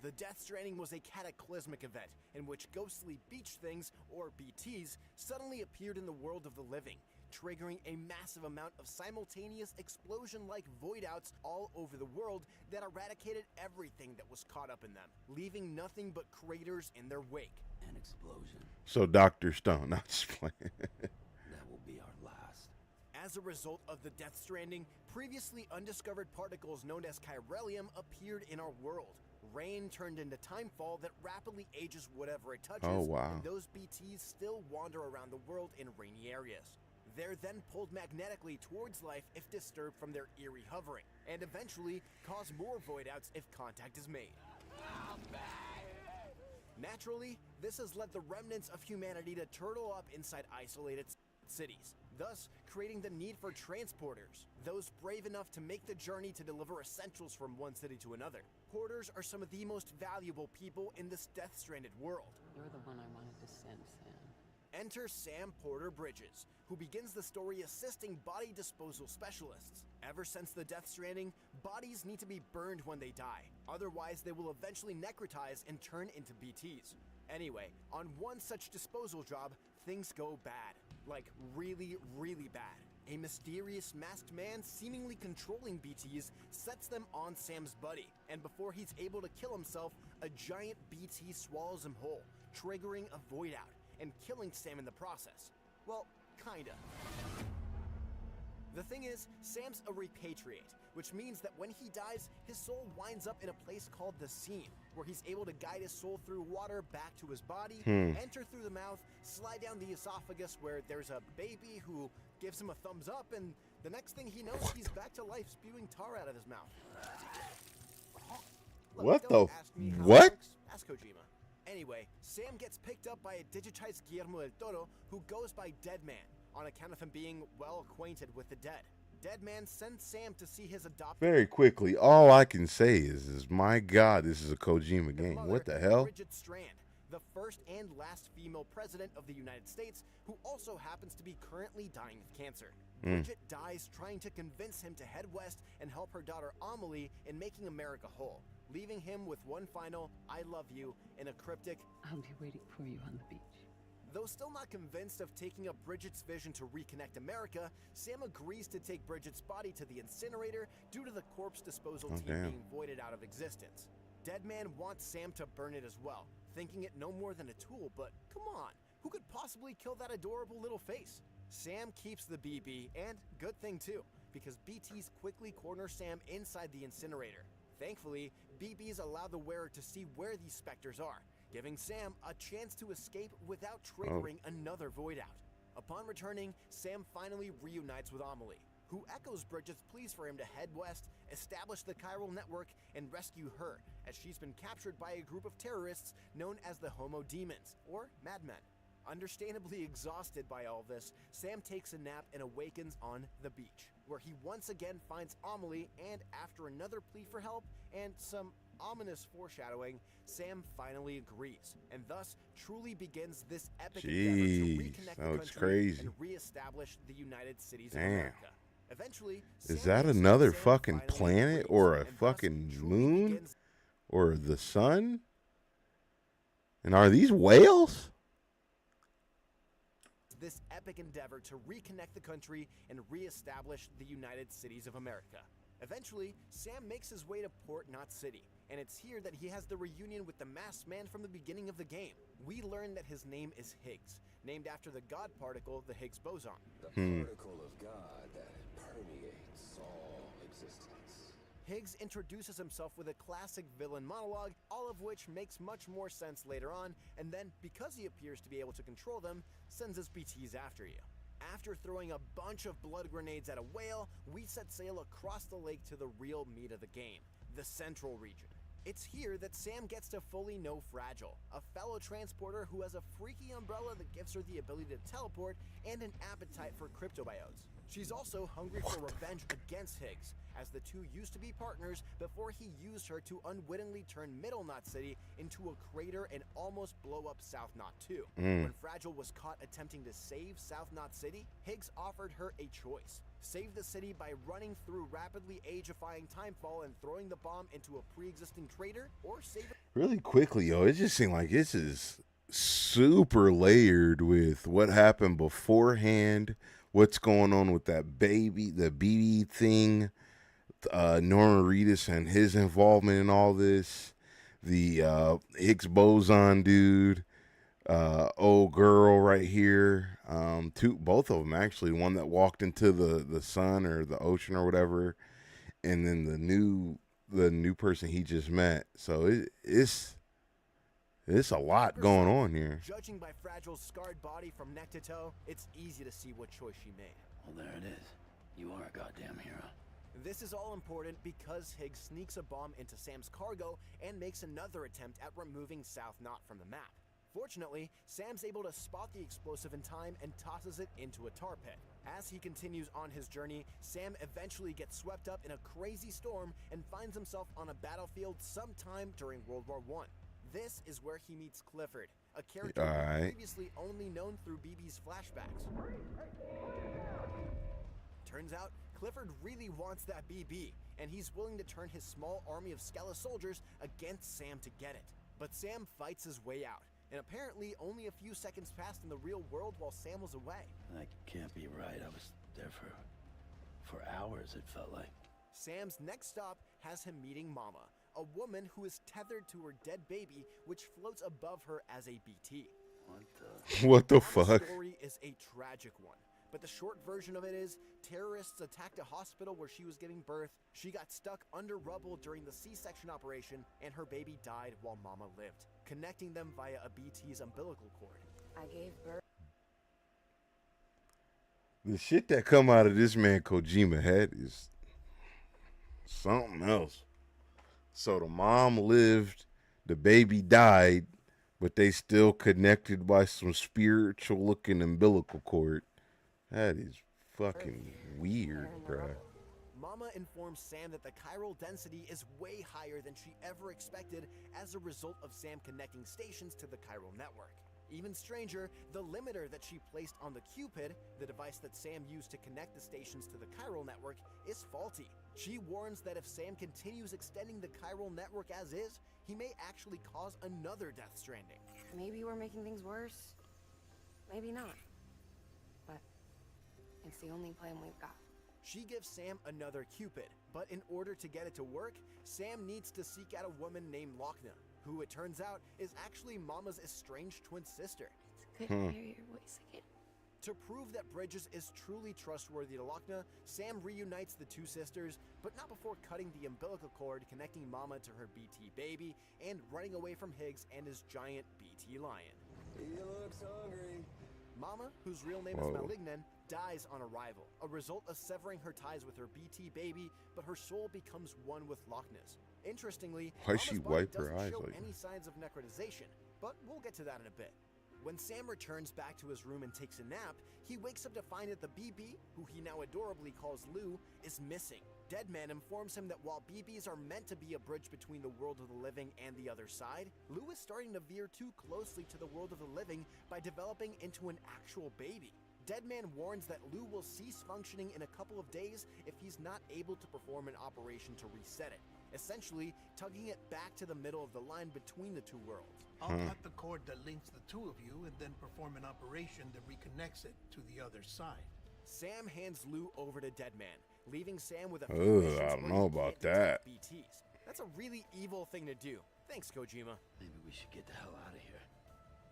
The Death Stranding was a cataclysmic event in which ghostly beach things, or BTs, suddenly appeared in the world of the living, triggering a massive amount of simultaneous explosion-like void-outs all over the world that eradicated everything that was caught up in them, leaving nothing but craters in their wake. An explosion. So Dr. Stone, not just playing. That will be our last. As a result of the Death Stranding, previously undiscovered particles known as chiralium appeared in our world. Rain turned into timefall that rapidly ages whatever it touches, Oh, wow. and those BTs still wander around the world in rainy areas. They're then pulled magnetically towards life if disturbed from their eerie hovering, and eventually cause more void-outs if contact is made. Naturally, this has led the remnants of humanity to turtle up inside isolated cities, thus creating the need for transporters, those brave enough to make the journey to deliver essentials from one city to another. Porters are some of the most valuable people in this death-stranded world. You're the one I wanted to send, Sam. Enter Sam Porter Bridges, who begins the story assisting body disposal specialists. Ever since the Death Stranding, bodies need to be burned when they die. Otherwise, they will eventually necrotize and turn into BTs. Anyway, on one such disposal job, things go bad. Like, really, really bad. A mysterious masked man seemingly controlling BTs sets them on Sam's buddy, and before he's able to kill himself, a giant BT swallows him whole, triggering a void out and killing Sam in the process. Well, kinda. The thing is, Sam's a repatriate, which means that when he dies, his soul winds up in a place called the Seam, where he's able to guide his soul through water back to his body, enter through the mouth, slide down the esophagus where there's a baby who gives him a thumbs up, and the next thing he knows, he's back to life spewing tar out of his mouth. Look, What don't the ask me how it what? works. Ask Kojima. Anyway, Sam gets picked up by a digitized Guillermo del Toro who goes by Deadman, on account of him being well acquainted with the dead. Deadman sends Sam to see his adopted Very quickly, all I can say is my God, this is a Kojima game. mother, What the hell? Bridget Strand, the first and last female president of the United States, who also happens to be currently dying of cancer. Bridget dies trying to convince him to head west and help her daughter Amelie in making America whole, leaving him with one final "I love you" and a cryptic I'll be waiting for you on the beach. Though still not convinced of taking up Bridget's vision to reconnect America, Sam agrees to take Bridget's body to the incinerator due to the corpse disposal team damn. being voided out of existence. Deadman wants Sam to burn it as well, thinking it no more than a tool, but come on, who could possibly kill that adorable little face? Sam keeps the BB, and good thing too, because BTs quickly corner Sam inside the incinerator. Thankfully, BBs allow the wearer to see where these specters are, giving Sam a chance to escape without triggering another void out. Upon returning, Sam finally reunites with Amelie, who echoes Bridget's pleas for him to head west, establish the chiral network, and rescue her, as she's been captured by a group of terrorists known as the Homo Demons, or Madmen. Understandably exhausted by all this, Sam takes a nap and awakens on the beach, where he once again finds Amelie, and after another plea for help and some ominous foreshadowing, Sam finally agrees, and thus truly begins this epic endeavor to Jeez, reconnect the that looks country crazy. and reestablish the United Cities of Damn. America. Eventually, Is Sam that and another Sam fucking finally planet agrees, or a and thus fucking truly moon? begins Or the sun? And are these whales? this epic endeavor to reconnect the country and reestablish the United Cities of America. Eventually, Sam makes his way to Port Knot City, and it's here that he has the reunion with the masked man from the beginning of the game. We learn that his name is Higgs, named after the God particle, the Higgs boson. The particle of God that permeates all existence. Higgs introduces himself with a classic villain monologue, all of which makes much more sense later on, and then, because he appears to be able to control them, sends his BTs after you. After throwing a bunch of blood grenades at a whale, we set sail across the lake to the real meat of the game, the Central region. It's here that Sam gets to fully know Fragile, a fellow transporter who has a freaky umbrella that gives her the ability to teleport and an appetite for cryptobiotes. She's also hungry for revenge against Higgs, as the two used to be partners before he used her to unwittingly turn Middle Knot City into a crater and almost blow up South Knot 2. When Fragile was caught attempting to save South Knot City, Higgs offered her a choice. Save the city by running through rapidly age-defying timefall and throwing the bomb into a pre-existing crater, or save it Really quickly, yo, it just seemed like this is super layered with what happened beforehand, what's going on with that baby, the BB thing, Norman Reedus and his involvement in all this, the Higgs boson dude, old girl right here, both of them actually, one that walked into the sun or the ocean or whatever, and then the new person he just met. So it's a lot going on here. Judging by Fragile's scarred body from neck to toe, it's easy to see what choice she made. Well, there it is. You are a goddamn hero. This is all important because Higgs sneaks a bomb into Sam's cargo and makes another attempt at removing South Knot from the map. Fortunately, Sam's able to spot the explosive in time and tosses it into a tar pit. As he continues on his journey, Sam eventually gets swept up in a crazy storm and finds himself on a battlefield sometime during World War I. This is where he meets Clifford, a character previously only known through BB's flashbacks. Turns out, Clifford really wants that BB, and he's willing to turn his small army of Skella soldiers against Sam to get it. But Sam fights his way out, and apparently only a few seconds passed in the real world while Sam was away. That can't be right. I was there for hours, it felt like. Sam's next stop has him meeting Mama, a woman who is tethered to her dead baby, which floats above her as a BT. What the Mama's fuck? story is a tragic one, but the short version of it is terrorists attacked a hospital where she was giving birth. She got stuck under rubble during the C-section operation, and her baby died while Mama lived, connecting them via a BT's umbilical cord. I gave birth. The shit that come out of this man Kojima head is something else. So the mom lived, the baby died, but they still connected by some spiritual looking umbilical cord. That is fucking weird, bruh. Mama informs Sam that the chiral density is way higher than she ever expected as a result of Sam connecting stations to the chiral network. Even stranger, the limiter that she placed on the Cupid, the device that Sam used to connect the stations to the chiral network, is faulty. She warns that if Sam continues extending the chiral network as is, he may actually cause another Death Stranding. Maybe we're making things worse. Maybe not. But it's the only plan we've got. She gives Sam another Cupid, but in order to get it to work, Sam needs to seek out a woman named Lochna, who it turns out is actually Mama's estranged twin sister. It's good to hear your voice again. To prove that Bridges is truly trustworthy to Lochna, Sam reunites the two sisters, but not before cutting the umbilical cord connecting Mama to her BT baby and running away from Higgs and his giant BT lion. He looks hungry. Mama, whose real name is Malignan, dies on arrival, a result of severing her ties with her BT baby, but her soul becomes one with Lochna's. Interestingly, Why she Mama's body wipe her doesn't eyes show like any signs of necrotization, but we'll get to that in a bit. When Sam returns back to his room and takes a nap, he wakes up to find that the BB, who he now adorably calls Lou, is missing. Deadman informs him that while BBs are meant to be a bridge between the world of the living and the other side, Lou is starting to veer too closely to the world of the living by developing into an actual baby. Deadman warns that Lou will cease functioning in a couple of days if he's not able to perform an operation to reset it, essentially tugging it back to the middle of the line between the two worlds. I'll cut the cord that links the two of you and then perform an operation that reconnects it to the other side. Sam hands Lou over to Deadman, leaving Sam with a few Ugh, missions I don't where know he about can't detect that. BTs. That's a really evil thing to do. Thanks, Kojima. Maybe we should get the hell out of here.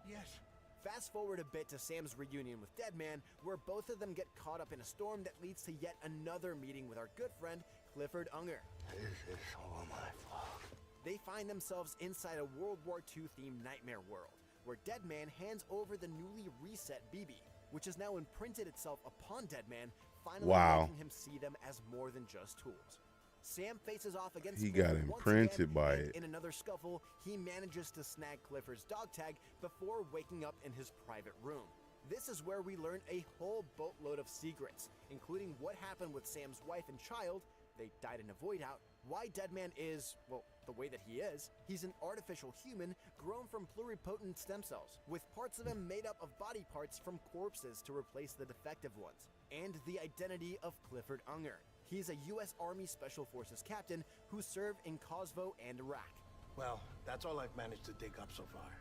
Yes. Fast forward a bit to Sam's reunion with Deadman, where both of them get caught up in a storm that leads to yet another meeting with our good friend, Clifford Unger. This is all my fault. They find themselves inside a World War II themed nightmare world, where Deadman hands over the newly reset BB, which has now imprinted itself upon Deadman, finally making him see them as more than just tools. Sam faces off against He Clifford got once imprinted again, by and it. in another scuffle, he manages to snag Clifford's dog tag before waking up in his private room. This is where we learn a whole boatload of secrets, including what happened with Sam's wife and child, they died in a void out, why Deadman is, well, the way that he is. He's an artificial human grown from pluripotent stem cells, with parts of him made up of body parts from corpses to replace the defective ones. And the identity of Clifford Unger. He's a U.S. Army Special Forces captain who served in Kosovo and Iraq. Well, that's all I've managed to dig up so far.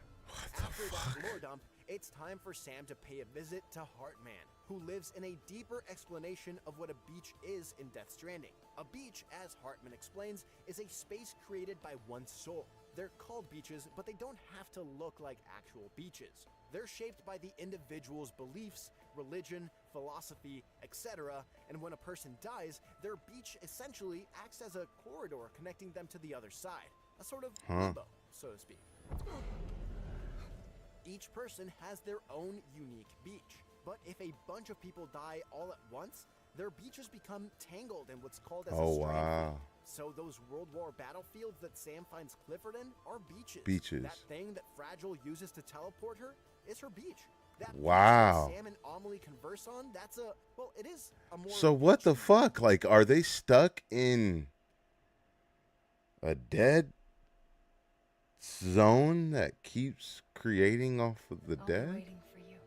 After that lore dump, it's time for Sam to pay a visit to Heartman, who lives in a deeper explanation of what a beach is in Death Stranding. A beach, as Hartman explains, is a space created by one's soul. They're called beaches, but they don't have to look like actual beaches. They're shaped by the individual's beliefs, religion, philosophy, etc., and when a person dies, their beach essentially acts as a corridor connecting them to the other side. A sort of limbo, so to speak. Each person has their own unique beach, but if a bunch of people die all at once, their beaches become tangled in what's called as a strand field. So those World War battlefields that Sam finds Clifford in are beaches. That thing that Fragile uses to teleport her is her beach. That beach that Sam and Amelie converse on, that's a, well, it is a more... So what the fuck? Like, are they stuck in a dead zone that keeps creating off of the dead? Waiting for you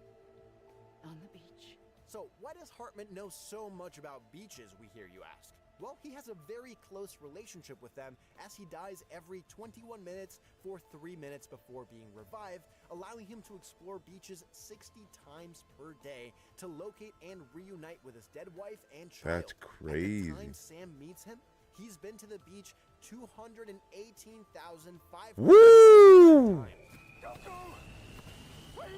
on the beach. So why does Hartman know so much about beaches, we hear you ask? Well, he has a very close relationship with them, as he dies every 21 minutes for 3 minutes before being revived, allowing him to explore beaches 60 times per day to locate and reunite with his dead wife and child. That's crazy. At the time Sam meets him, he's been to the beach 218,500 Woo! times.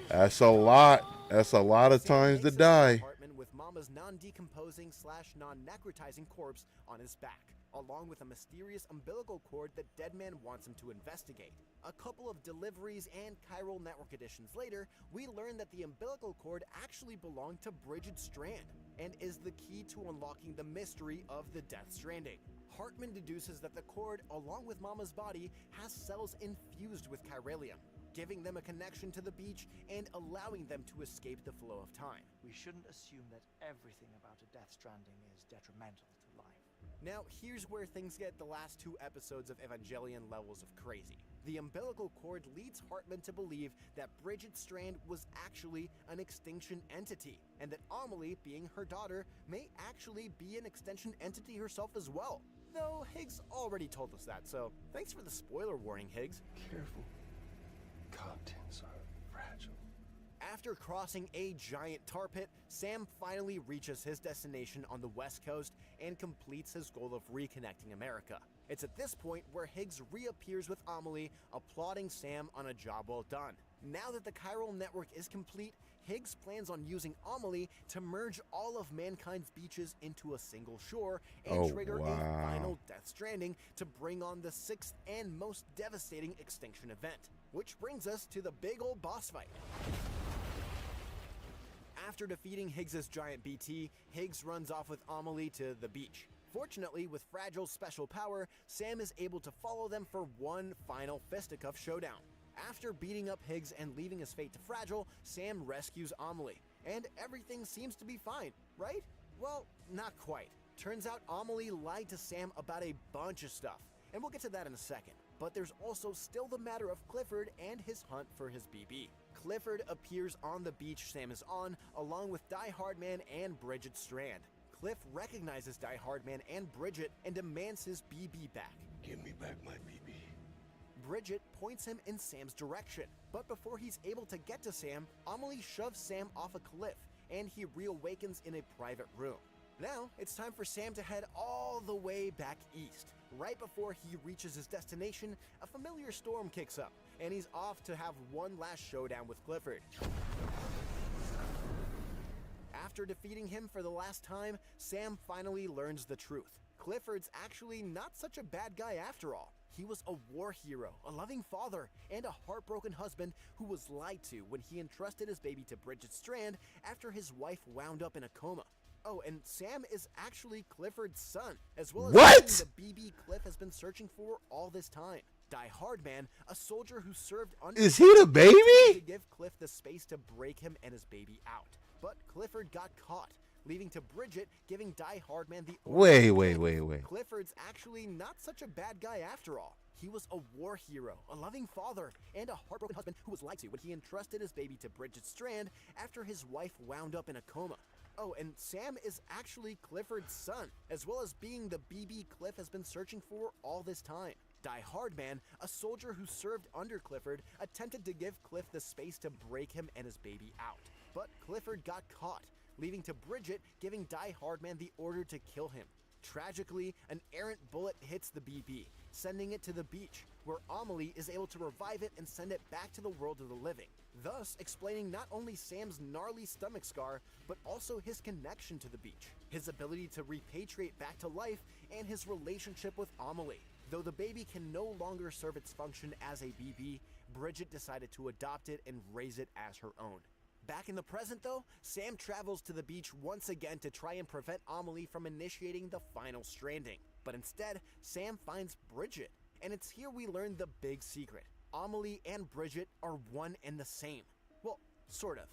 That's a lot. That's a lot of times to die. With Mama's non-decomposing / non-necrotizing corpse on his back, along with a mysterious umbilical cord that Deadman wants him to investigate. A couple of deliveries and chiral network additions later, we learn that the umbilical cord actually belonged to Bridget Strand and is the key to unlocking the mystery of the Death Stranding. Hartman deduces that the cord, along with Mama's body, has cells infused with chiralium, giving them a connection to the beach and allowing them to escape the flow of time. We shouldn't assume that everything about a Death Stranding is detrimental to life. Now, here's where things get the last 2 episodes of Evangelion levels of crazy. The umbilical cord leads Hartman to believe that Bridget Strand was actually an extinction entity, and that Amelie, being her daughter, may actually be an extension entity herself as well. Though Higgs already told us that, so thanks for the spoiler warning, Higgs. Careful. Contents are fragile. After crossing a giant tar pit, Sam finally reaches his destination on the West Coast and completes his goal of reconnecting America. It's at this point where Higgs reappears with Amelie, applauding Sam on a job well done. Now that the chiral network is complete, Higgs plans on using Amelie to merge all of mankind's beaches into a single shore and trigger a final Death Stranding to bring on the 6th and most devastating extinction event. Which brings us to the big old boss fight. After defeating Higgs's giant BT, Higgs runs off with Amelie to the beach. Fortunately, with Fragile's special power, Sam is able to follow them for one final fisticuff showdown. After beating up Higgs and leaving his fate to Fragile, Sam rescues Amelie. And everything seems to be fine, right? Well, not quite. Turns out Amelie lied to Sam about a bunch of stuff, and we'll get to that in a second. But there's also still the matter of Clifford and his hunt for his BB. Clifford appears on the beach Sam is on, along with Die Hard Man and Bridget Strand. Cliff recognizes Die Hard Man and Bridget and demands his BB back. Give me back my BB. Bridget points him in Sam's direction, but before he's able to get to Sam, Amelie shoves Sam off a cliff, and he reawakens in a private room. Now, it's time for Sam to head all the way back east. Right before he reaches his destination, a familiar storm kicks up, and he's off to have one last showdown with Clifford. After defeating him for the last time, Sam finally learns the truth. Clifford's actually not such a bad guy after all. He was a war hero, a loving father, and a heartbroken husband who was lied to when he entrusted his baby to Bridget Strand after his wife wound up in a coma. Oh, and Sam is actually Clifford's son, as well as the BB Cliff has been searching for all this time. Die Hardman, a soldier who served under... Is he the baby? ...to give Cliff the space to break him and his baby out. But Clifford got caught, leaving to Bridget giving Die Hardman the order. Wait. Clifford's actually not such a bad guy after all. He was a war hero, a loving father, and a heartbroken husband who was lied to when he entrusted his baby to Bridget Strand after his wife wound up in a coma. Oh, and Sam is actually Clifford's son, as well as being the BB Cliff has been searching for all this time. Die Hardman, a soldier who served under Clifford, attempted to give Cliff the space to break him and his baby out. But Clifford got caught, leaving to Bridget giving Die Hardman the order to kill him. Tragically, an errant bullet hits the BB, sending it to the beach, where Amelie is able to revive it and send it back to the world of the living, thus explaining not only Sam's gnarly stomach scar, but also his connection to the beach, his ability to repatriate back to life, and his relationship with Amelie. Though the baby can no longer serve its function as a BB, Bridget decided to adopt it and raise it as her own. Back in the present though, Sam travels to the beach once again to try and prevent Amelie from initiating the final stranding. But instead, Sam finds Bridget, and it's here we learn the big secret. Amelie and Bridget are one and the same. Well, sort of.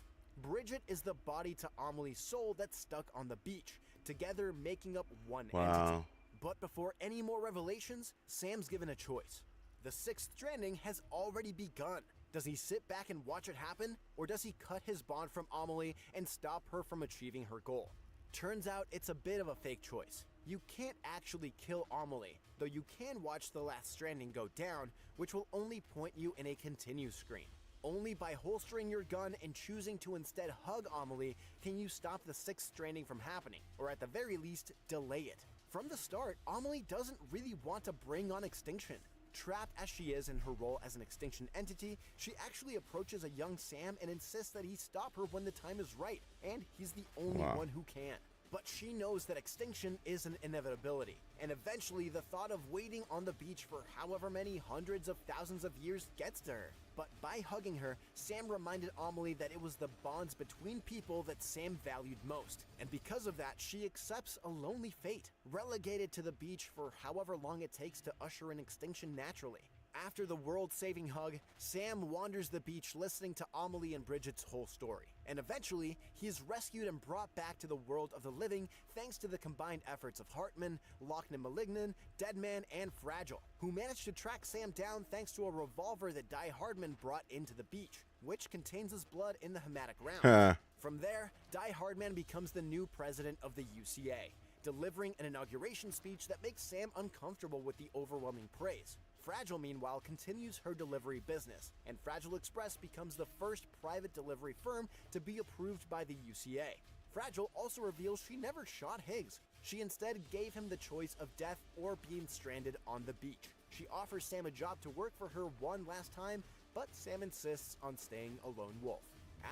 Bridget is the body to Amelie's soul that's stuck on the beach, together making up one entity. But before any more revelations, Sam's given a choice. The sixth stranding has already begun. Does he sit back and watch it happen, or does he cut his bond from Amelie and stop her from achieving her goal? Turns out it's a bit of a fake choice. You can't actually kill Amelie, though you can watch the last stranding go down, which will only point you in a continue screen. Only by holstering your gun and choosing to instead hug Amelie can you stop the sixth stranding from happening, or at the very least, delay it. From the start, Amelie doesn't really want to bring on extinction. Trapped as she is in her role as an extinction entity, she actually approaches a young Sam and insists that he stop her when the time is right, and he's the only one who can. But she knows that extinction is an inevitability, and eventually the thought of waiting on the beach for however many hundreds of thousands of years gets to her. But by hugging her, Sam reminded Amelie that it was the bonds between people that Sam valued most, and because of that, she accepts a lonely fate, relegated to the beach for however long it takes to usher in extinction naturally. After the world-saving hug, Sam wanders the beach listening to Amelie and Bridget's whole story, and eventually, he is rescued and brought back to the world of the living thanks to the combined efforts of Hartman, Lochner Malignan, Deadman, and Fragile, who managed to track Sam down thanks to a revolver that Die Hardman brought into the beach, which contains his blood in the hematic round. From there, Die Hardman becomes the new president of the UCA, delivering an inauguration speech that makes Sam uncomfortable with the overwhelming praise. Fragile, meanwhile, continues her delivery business, and Fragile Express becomes the first private delivery firm to be approved by the UCA. Fragile also reveals she never shot Higgs. She instead gave him the choice of death or being stranded on the beach. She offers Sam a job to work for her one last time, but Sam insists on staying a lone wolf.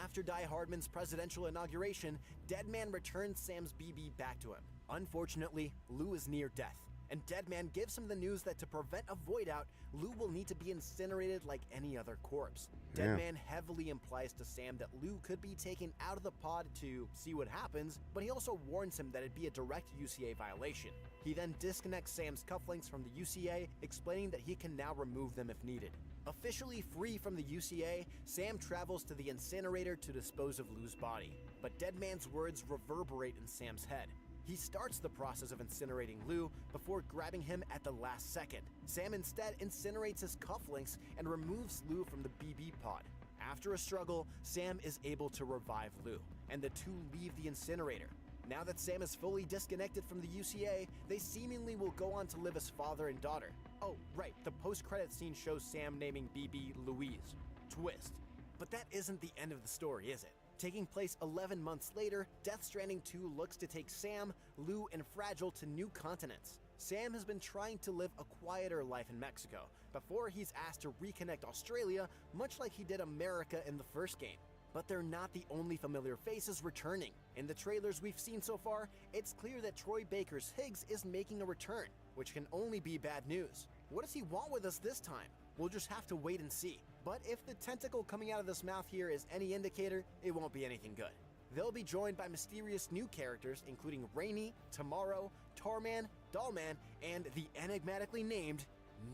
After Die Hardman's presidential inauguration, Deadman returns Sam's BB back to him. Unfortunately, Lou is near death, and Deadman gives him the news that to prevent a void out, Lou will need to be incinerated like any other corpse. Deadman heavily implies to Sam that Lou could be taken out of the pod to see what happens, but he also warns him that it'd be a direct UCA violation. He then disconnects Sam's cufflinks from the UCA, explaining that he can now remove them if needed. Officially free from the UCA, Sam travels to the incinerator to dispose of Lou's body, but Deadman's words reverberate in Sam's head. He starts the process of incinerating Lou before grabbing him at the last second. Sam instead incinerates his cufflinks and removes Lou from the BB pod. After a struggle, Sam is able to revive Lou, and the two leave the incinerator. Now that Sam is fully disconnected from the UCA, they seemingly will go on to live as father and daughter. Oh, right, the post-credit scene shows Sam naming BB Louise. Twist. But that isn't the end of the story, is it? Taking place 11 months later, Death Stranding 2 looks to take Sam, Lou, and Fragile to new continents. Sam has been trying to live a quieter life in Mexico before he's asked to reconnect Australia, much like he did America in the first game. But they're not the only familiar faces returning. In the trailers we've seen so far, it's clear that Troy Baker's Higgs is making a return, which can only be bad news. What does he want with us this time? We'll just have to wait and see. But if the tentacle coming out of this mouth here is any indicator, it won't be anything good. They'll be joined by mysterious new characters, including Rainey, Tomorrow, Tarman, Dollman, and the enigmatically named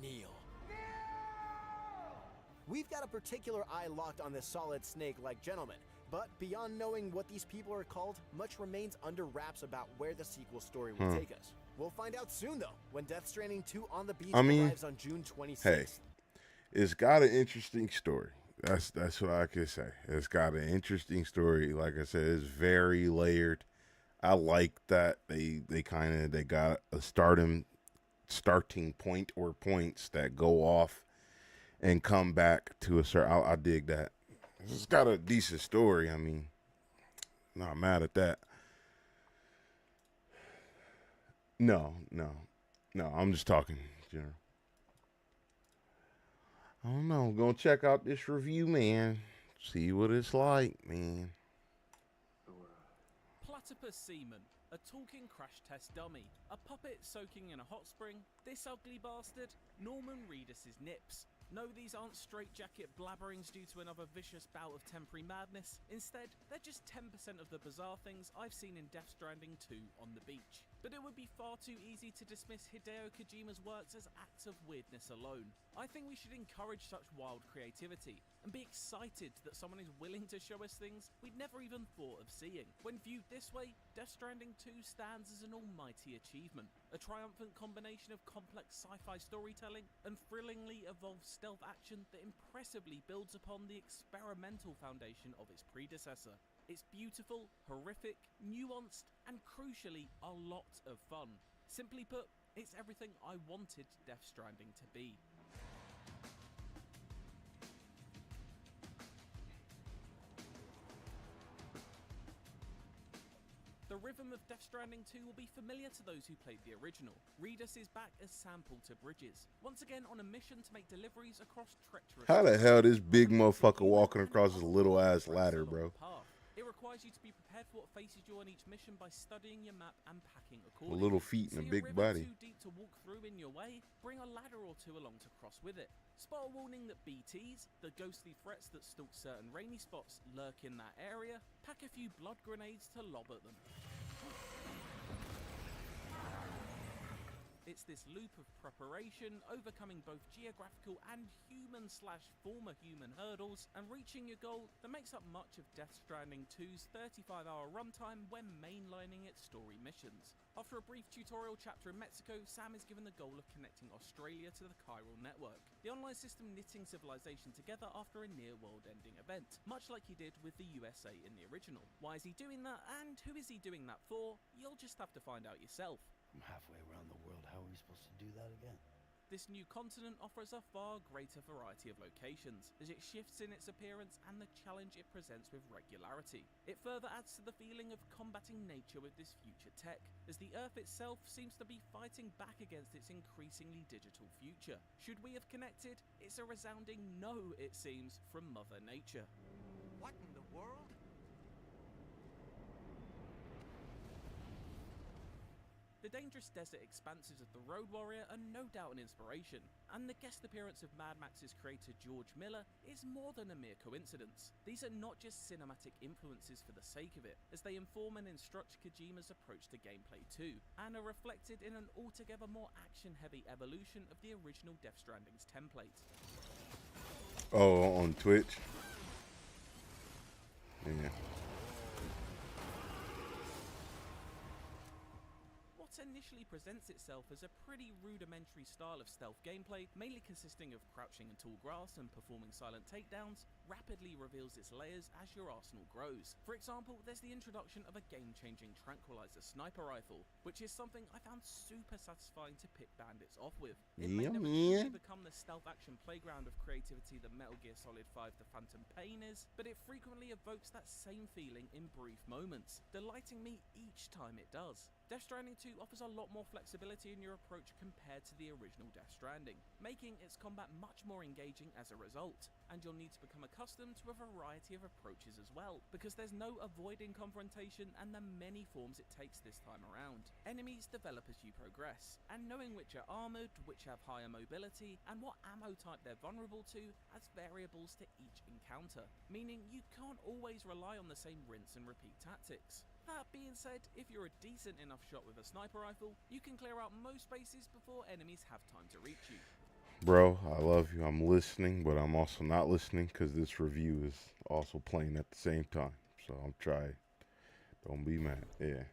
Neil. We've got a particular eye locked on this solid snake-like gentleman, but beyond knowing what these people are called, much remains under wraps about where the sequel story will take us. We'll find out soon, though, when Death Stranding 2 on the Beach arrives on June 26th. Hey, it's got an interesting story. That's what I can say. It's got an interesting story. Like I said, it's very layered. I like that they got a starting point or points that go off and come back to a certain. I dig that. It's got a decent story. I mean, not mad at that. No. I'm just talking general. I don't know. I'm gonna check out this review, man. See what it's like, man. Platypus Seaman, a talking crash test dummy, a puppet soaking in a hot spring, this ugly bastard, Norman Reedus's nips. No, these aren't straitjacket blabberings due to another vicious bout of temporary madness. Instead, they're just 10% of the bizarre things I've seen in Death Stranding 2 on the beach. But it would be far too easy to dismiss Hideo Kojima's works as acts of weirdness alone. I think we should encourage such wild creativity, and be excited that someone is willing to show us things we'd never even thought of seeing. When viewed this way, Death Stranding 2 stands as an almighty achievement, a triumphant combination of complex sci-fi storytelling and thrillingly evolved stealth action that impressively builds upon the experimental foundation of its predecessor. It's beautiful, horrific, nuanced, and crucially, a lot of fun. Simply put, it's everything I wanted Death Stranding to be. The rhythm of Death Stranding 2 will be familiar to those who played the original. Reedus is back as Sam Porter Bridges, once again on a mission to make deliveries across treacherous... How the hell this big motherfucker walking across this little ass ladder, bro? It requires you to be prepared for what faces you on each mission by studying your map and packing With accordingly. little feet and a big body. Too deep to walk through in your way? Bring a ladder or two along to cross with it. Spot a warning that BTs, the ghostly threats that stalk certain rainy spots, lurk in that area. Pack a few blood grenades to lob at them. It's this loop of preparation, overcoming both geographical and human/former human hurdles, and reaching your goal that makes up much of Death Stranding 2's 35-hour runtime when mainlining its story missions. After a brief tutorial chapter in Mexico, Sam is given the goal of connecting Australia to the chiral network, the online system knitting civilization together after a near-world-ending event, much like he did with the USA in the original. Why is he doing that, and who is he doing that for? You'll just have to find out yourself. I'm halfway around the world. How are we supposed to do that again? This new continent offers a far greater variety of locations, as it shifts in its appearance and the challenge it presents with regularity. It further adds to the feeling of combating nature with this future tech, as the Earth itself seems to be fighting back against its increasingly digital future. Should we have connected? It's a resounding no, it seems, from Mother Nature. What in the world? The dangerous desert expanses of The Road Warrior are no doubt an inspiration, and the guest appearance of Mad Max's creator George Miller is more than a mere coincidence. These are not just cinematic influences for the sake of it, as they inform and instruct Kojima's approach to gameplay too, and are reflected in an altogether more action-heavy evolution of the original Death Stranding's template. Oh, on Twitch? Yeah. What initially presents itself as a pretty rudimentary style of stealth gameplay, mainly consisting of crouching in tall grass and performing silent takedowns, rapidly reveals its layers as your arsenal grows. For example, there's the introduction of a game-changing tranquilizer sniper rifle, which is something I found super satisfying to pit bandits off with. It may never truly become the stealth action playground of creativity that Metal Gear Solid 5 The Phantom Pain is, but it frequently evokes that same feeling in brief moments, delighting me each time it does. Death Stranding 2 offers a lot more flexibility in your approach compared to the original Death Stranding, making its combat much more engaging as a result. And you'll need to become accustomed to a variety of approaches as well, because there's no avoiding confrontation and the many forms it takes this time around. Enemies develop as you progress, and knowing which are armoured, which have higher mobility, and what ammo type they're vulnerable to adds variables to each encounter, meaning you can't always rely on the same rinse and repeat tactics. That being said, if you're a decent enough shot with a sniper rifle, you can clear out most bases before enemies have time to reach you. bro, I love you. I'm listening, but I'm also not listening because this review is also playing at the same time. So I'm trying. Don't be mad. Yeah.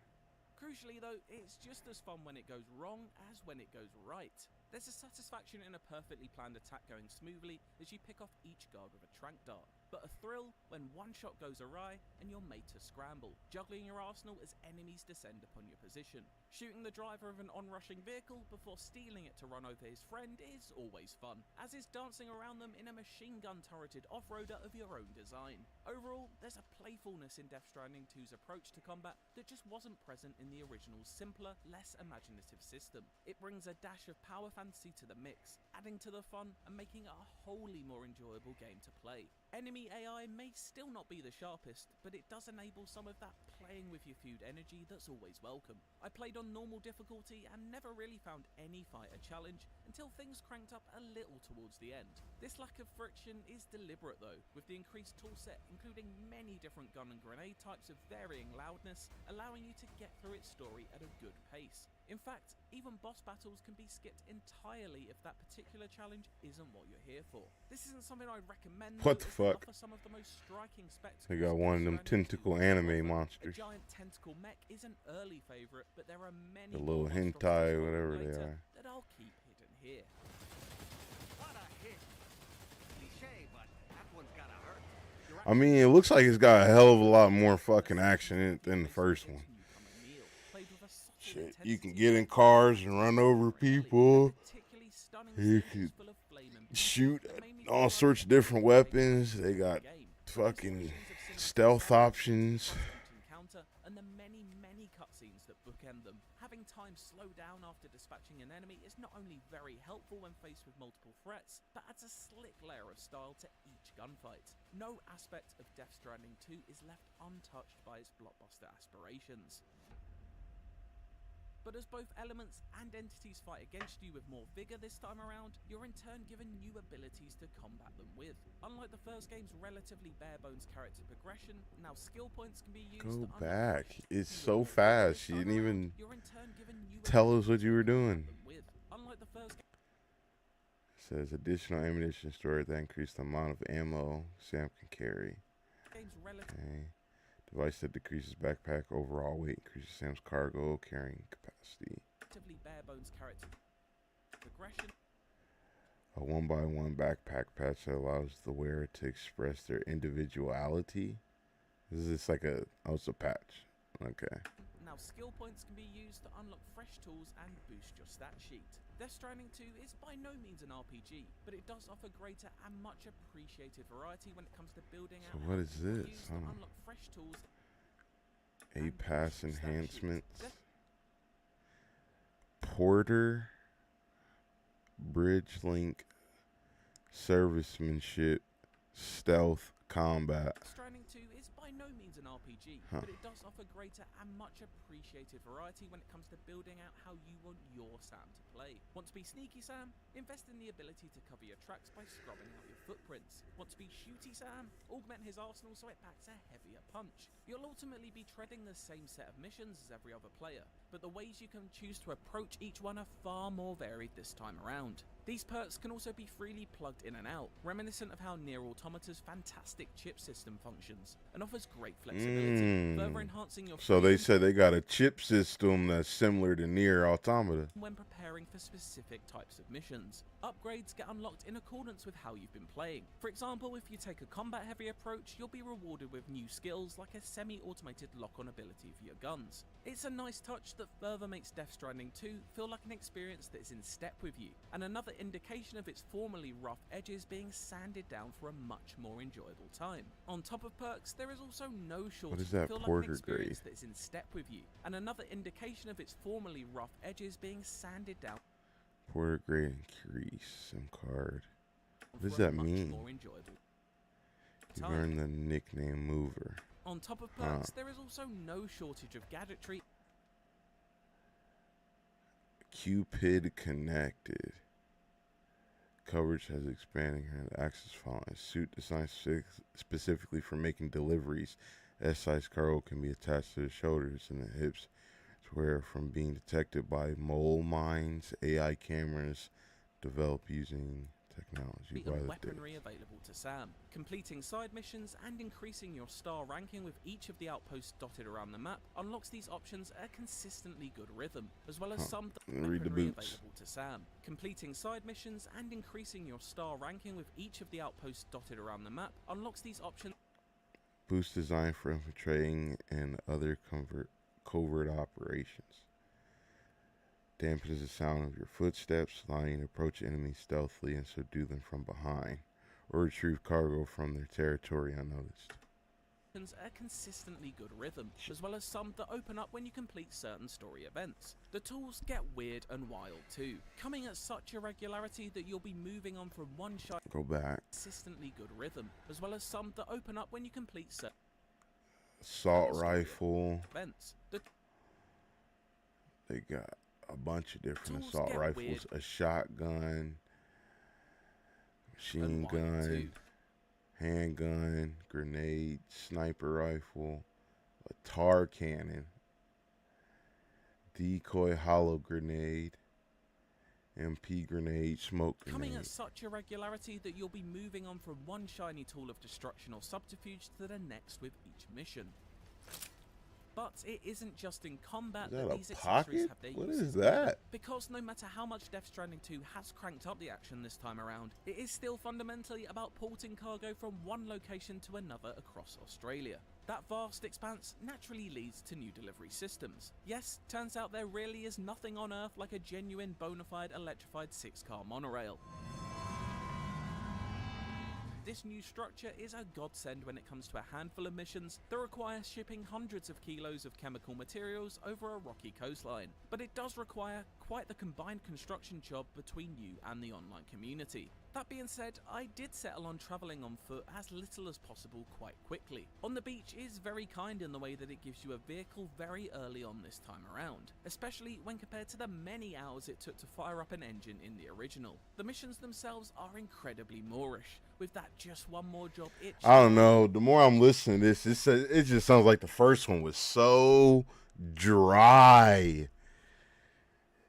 Crucially though, it's just as fun when it goes wrong as when it goes right. There's a satisfaction in a perfectly planned attack going smoothly as you pick off each guard with a tranq dart, but a thrill when one shot goes awry and you're made to scramble, juggling your arsenal as enemies descend upon your position. Shooting the driver of an onrushing vehicle before stealing it to run over his friend is always fun, as is dancing around them in a machine gun turreted off-roader of your own design. Overall, there's a playfulness in Death Stranding 2's approach to combat that just wasn't present in the original's simpler, less imaginative system. It brings a dash of power fantasy to the mix, adding to the fun and making it a wholly more enjoyable game to play. Enemy AI may still not be the sharpest, but it does enable some of that playing with your food energy that's always welcome. I played on normal difficulty and never really found any fight a challenge until things cranked up a little towards the end. This lack of friction is deliberate though, with the increased toolset including many different gun and grenade types of varying loudness, allowing you to get through its story at a good pace. In fact, even boss battles can be skipped entirely if that particular challenge isn't what you're here for. This isn't something I'd recommend. What the fuck? Some of the most striking spectacles. They got one of them tentacle anime monsters. A giant tentacle mech is an early favorite, but there are many The little hentai, whatever they are. that I'll keep hidden here. What a hit. Cliché, but that one's gotta hurt. I mean, it looks like it's got a hell of a lot more fucking action in it than the first one. Shit, you can get in cars and run over people. You can shoot all sorts of different weapons. They got fucking stealth options. And the many cutscenes that bookend them. Having time slow down after dispatching an enemy is not only very helpful when faced with multiple threats, but adds a slick layer of style to each gunfight. No aspect of Death Stranding 2 is left untouched by its blockbuster aspirations. But as both elements and entities fight against you with more vigor this time around, you're in turn given new abilities to combat them with. Unlike the first game's relatively bare-bones character progression, now skill points can be used Go to back. It's so fast. You didn't even tell us what you were doing. Unlike the first It says additional ammunition storage that increase the amount of ammo Sam can carry. Okay. Device that decreases backpack overall weight, increases Sam's cargo carrying capacity. Bare-bones character progression. A 1x1 backpack patch that allows the wearer to express their individuality. This is like a, oh, it's a patch. Okay. Now skill points can be used to unlock fresh tools and boost your stat sheet. Death Stranding 2 is by no means an RPG, but it does offer greater and much appreciated variety when it comes to building out. So what is this? Unlock fresh tools. A-Pass enhancements. Porter. Bridge link. Servicemanship. Stealth. Combat. Stranding 2 is by no means an RPG, but it does offer greater and much appreciated variety when it comes to building out how you want your Sam to play. Want to be sneaky Sam? Invest in the ability to cover your tracks by scrubbing out your footprints. Want to be shooty Sam? Augment his arsenal so it packs a heavier punch. You'll ultimately be treading the same set of missions as every other player, but the ways you can choose to approach each one are far more varied this time around. These perks can also be freely plugged in and out, reminiscent of how Nier Automata's fantastic chip system functions, and offers great flexibility, further enhancing your So they said they got a chip system that's similar to Nier Automata. When preparing for specific types of missions. Upgrades get unlocked in accordance with how you've been playing. For example, if you take a combat-heavy approach, you'll be rewarded with new skills like a semi-automated lock-on ability for your guns. It's a nice touch that further makes Death Stranding 2 feel like an experience that is in step with you, and another indication of its formerly rough edges being sanded down for a much more enjoyable time. On top of perks, there is also no shortage What is that, feel like Porter an experience grade? that is in step with you, and another indication of its formerly rough edges being sanded down. Porter grade increase. SIM card. What does that mean? You've earned the nickname Mover. On top of perks, there is also no shortage of gadgetry. Cupid connected. Coverage has expanding hand access following. Suit designed specifically for making deliveries. S-size cargo can be attached to the shoulders and the hips to wear from being detected by mole mines, AI cameras, developed using technology by and the weaponry available to Sam, completing side missions and increasing your star ranking with each of the outposts dotted around the map unlocks these options at a consistently good rhythm, as well as some Read the weaponry boots. available to Sam, completing side missions and increasing your star ranking with each of the outposts dotted around the map unlocks these options. Boost designed for infiltrating and other covert operations. Dampens the sound of your footsteps, allowing you to approach enemies stealthily and subdue them from behind, or retrieve cargo from their territory unnoticed. A consistently good rhythm, as well as some that open up when you complete certain story events. The tools get weird and wild too, coming at such a regularity that you'll be moving on from one shot. Go back. Consistently good rhythm, as well as some that open up when you complete certain assault rifle. events. They got a bunch of different Tools assault get rifles, weird. a shotgun, machine gun, handgun, grenade, sniper rifle, a tar cannon, decoy hollow grenade, MP grenade, smoke grenade. Coming at such a regularity that you'll be moving on from one shiny tool of destruction or subterfuge to the next with each mission. But it isn't just in combat that these accessories have their What uses. is that? Because no matter how much Death Stranding 2 has cranked up the action this time around, it is still fundamentally about porting cargo from one location to another across Australia. That vast expanse naturally leads to new delivery systems. Yes, turns out there really is nothing on Earth like a genuine bona fide electrified 6-car monorail. This new structure is a godsend when it comes to a handful of missions that require shipping hundreds of kilos of chemical materials over a rocky coastline. But it does require quite the combined construction job between you and the online community. That being said, I did settle on travelling on foot as little as possible quite quickly. On the Beach is very kind in the way that it gives you a vehicle very early on this time around, especially when compared to the many hours it took to fire up an engine in the original. The missions themselves are incredibly Moorish, with that just one more job itch. I don't know. The more I'm listening to this, it just sounds like the first one was so dry.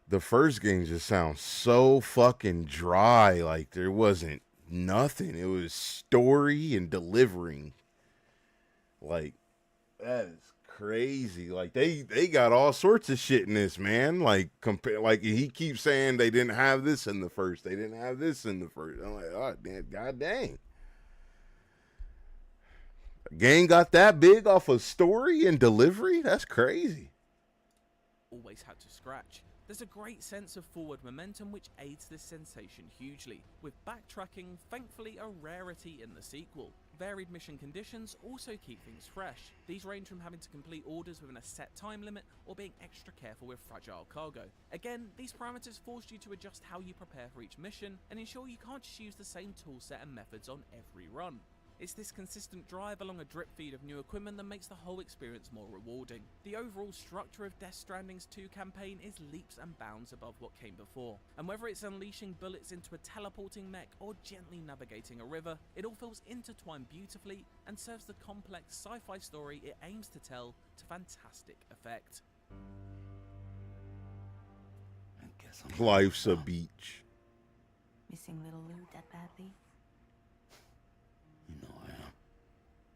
The first game just sounds so fucking dry. Like there wasn't nothing. It was story and delivering. Like that is crazy. Like they got all sorts of shit in this, man. Like like he keeps saying they didn't have this in the first. They didn't have this in the first. I'm like, oh damn, god dang. A game got that big off of story and delivery? That's crazy. Always had to scratch. There's a great sense of forward momentum which aids this sensation hugely, with backtracking thankfully a rarity in the sequel. Varied mission conditions also keep things fresh. These range from having to complete orders within a set time limit or being extra careful with fragile cargo. Again, these parameters force you to adjust how you prepare for each mission and ensure you can't just use the same toolset and methods on every run. It's this consistent drive along a drip feed of new equipment that makes the whole experience more rewarding. The overall structure of Death Stranding's 2 campaign is leaps and bounds above what came before, and whether it's unleashing bullets into a teleporting mech or gently navigating a river, it all feels intertwined beautifully and serves the complex sci-fi story it aims to tell to fantastic effect. Life's a beach. Missing little Lou that badly? You know I am.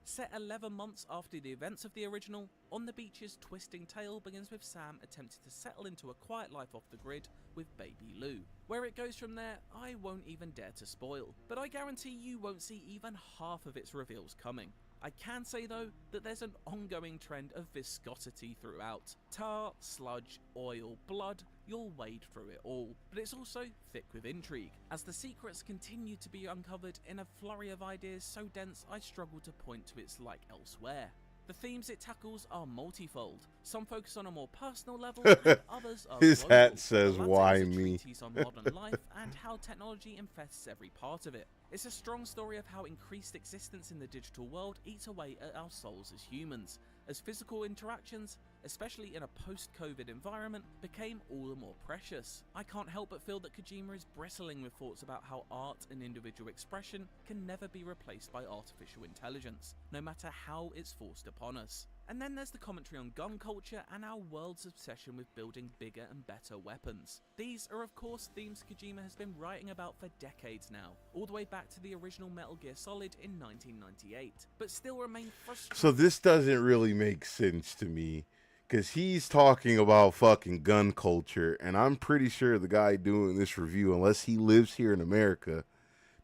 Set 11 months after the events of the original, On the Beach's twisting tale begins with Sam attempting to settle into a quiet life off the grid with baby Lou. Where it goes from there, I won't even dare to spoil, but I guarantee you won't see even half of its reveals coming. I can say though that there's an ongoing trend of viscosity throughout. Tar, sludge, oil, blood, you'll wade through it all. But it's also thick with intrigue, as the secrets continue to be uncovered in a flurry of ideas so dense I struggle to point to its like elsewhere. The themes it tackles are multifold. Some focus on a more personal level, and others are His global. hat says, The latter "Why is a me?" treatise on modern life and how technology infests every part of it. It's a strong story of how increased existence in the digital world eats away at our souls as humans, as physical interactions, especially in a post-COVID environment, became all the more precious. I can't help but feel that Kojima is bristling with thoughts about how art and individual expression can never be replaced by artificial intelligence, no matter how it's forced upon us. And then there's the commentary on gun culture and our world's obsession with building bigger and better weapons. These are of course themes Kojima has been writing about for decades now, all the way back to the original Metal Gear Solid in 1998, but still remain frustrated. So this doesn't really make sense to me, because he's talking about fucking gun culture, and I'm pretty sure the guy doing this review, unless he lives here in America,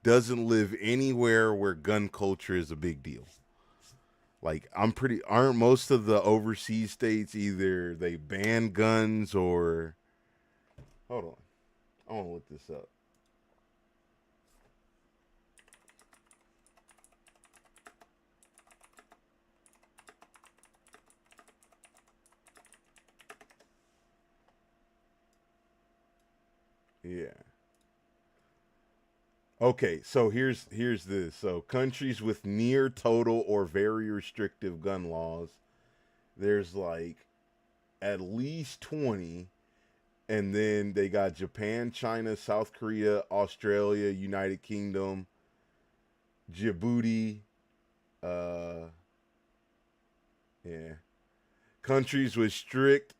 doesn't live anywhere where gun culture is a big deal. Like, aren't most of the overseas states either they ban guns or... Hold on. I want to look this up. Yeah. Okay, so here's this. So countries with near total or very restrictive gun laws, there's like at least 20, and then they got Japan, China, South Korea, Australia, United Kingdom, Djibouti, yeah. Countries with strict,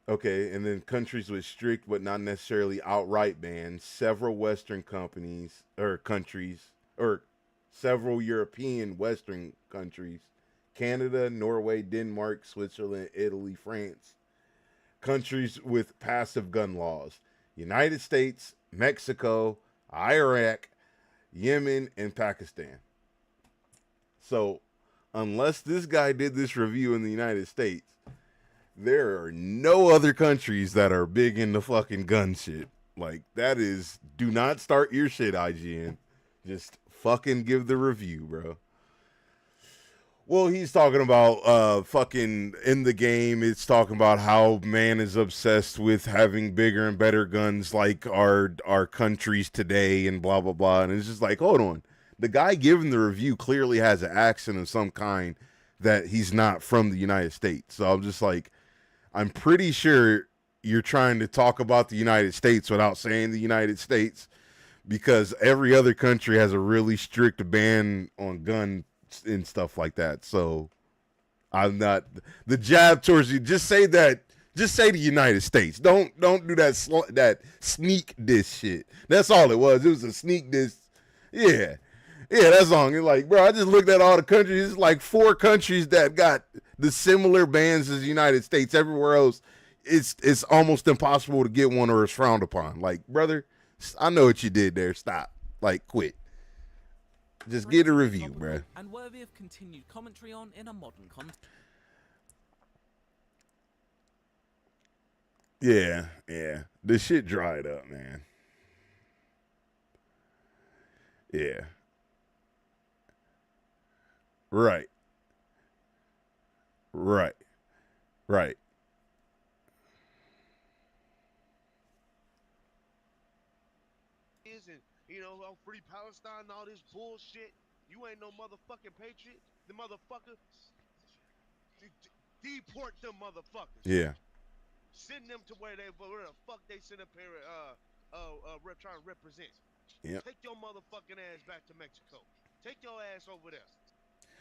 okay, and then countries with strict but not necessarily outright bans, several Western countries, or several European Western countries, Canada, Norway, Denmark, Switzerland, Italy, France. Countries with passive gun laws, United States, Mexico, Iraq, Yemen, and Pakistan. So, unless this guy did this review in the United States, there are no other countries that are big into fucking gun shit. Like, that is, do not start your shit, IGN. Just fucking give the review, bro. Well, he's talking about fucking in the game, it's talking about how man is obsessed with having bigger and better guns like our countries today and blah, blah, blah. And it's just like, hold on. The guy giving the review clearly has an accent of some kind that he's not from the United States. So I'm just like, I'm pretty sure you're trying to talk about the United States without saying the United States, because every other country has a really strict ban on guns and stuff like that. So I'm not the jab towards you. Just say that. Just say the United States. Don't do that sneak diss shit. That's all it was. It was a sneak diss. Yeah, that's all. You're like, bro, I just looked at all the countries. It's like 4 countries that got the similar bans as the United States. Everywhere else, it's almost impossible to get one or it's frowned upon. Like, brother, I know what you did there. Stop. Like, quit. Just get a review, bro. And worthy of continued commentary on in a modern context. Yeah. The shit dried up, man. Yeah. Right. And, you know, free Palestine and all this bullshit. You ain't no motherfucking patriot. The motherfucker, deport them motherfuckers. Yeah. Send them to where the fuck they send up here, trying to represent. Yeah. Take your motherfucking ass back to Mexico. Take your ass over there.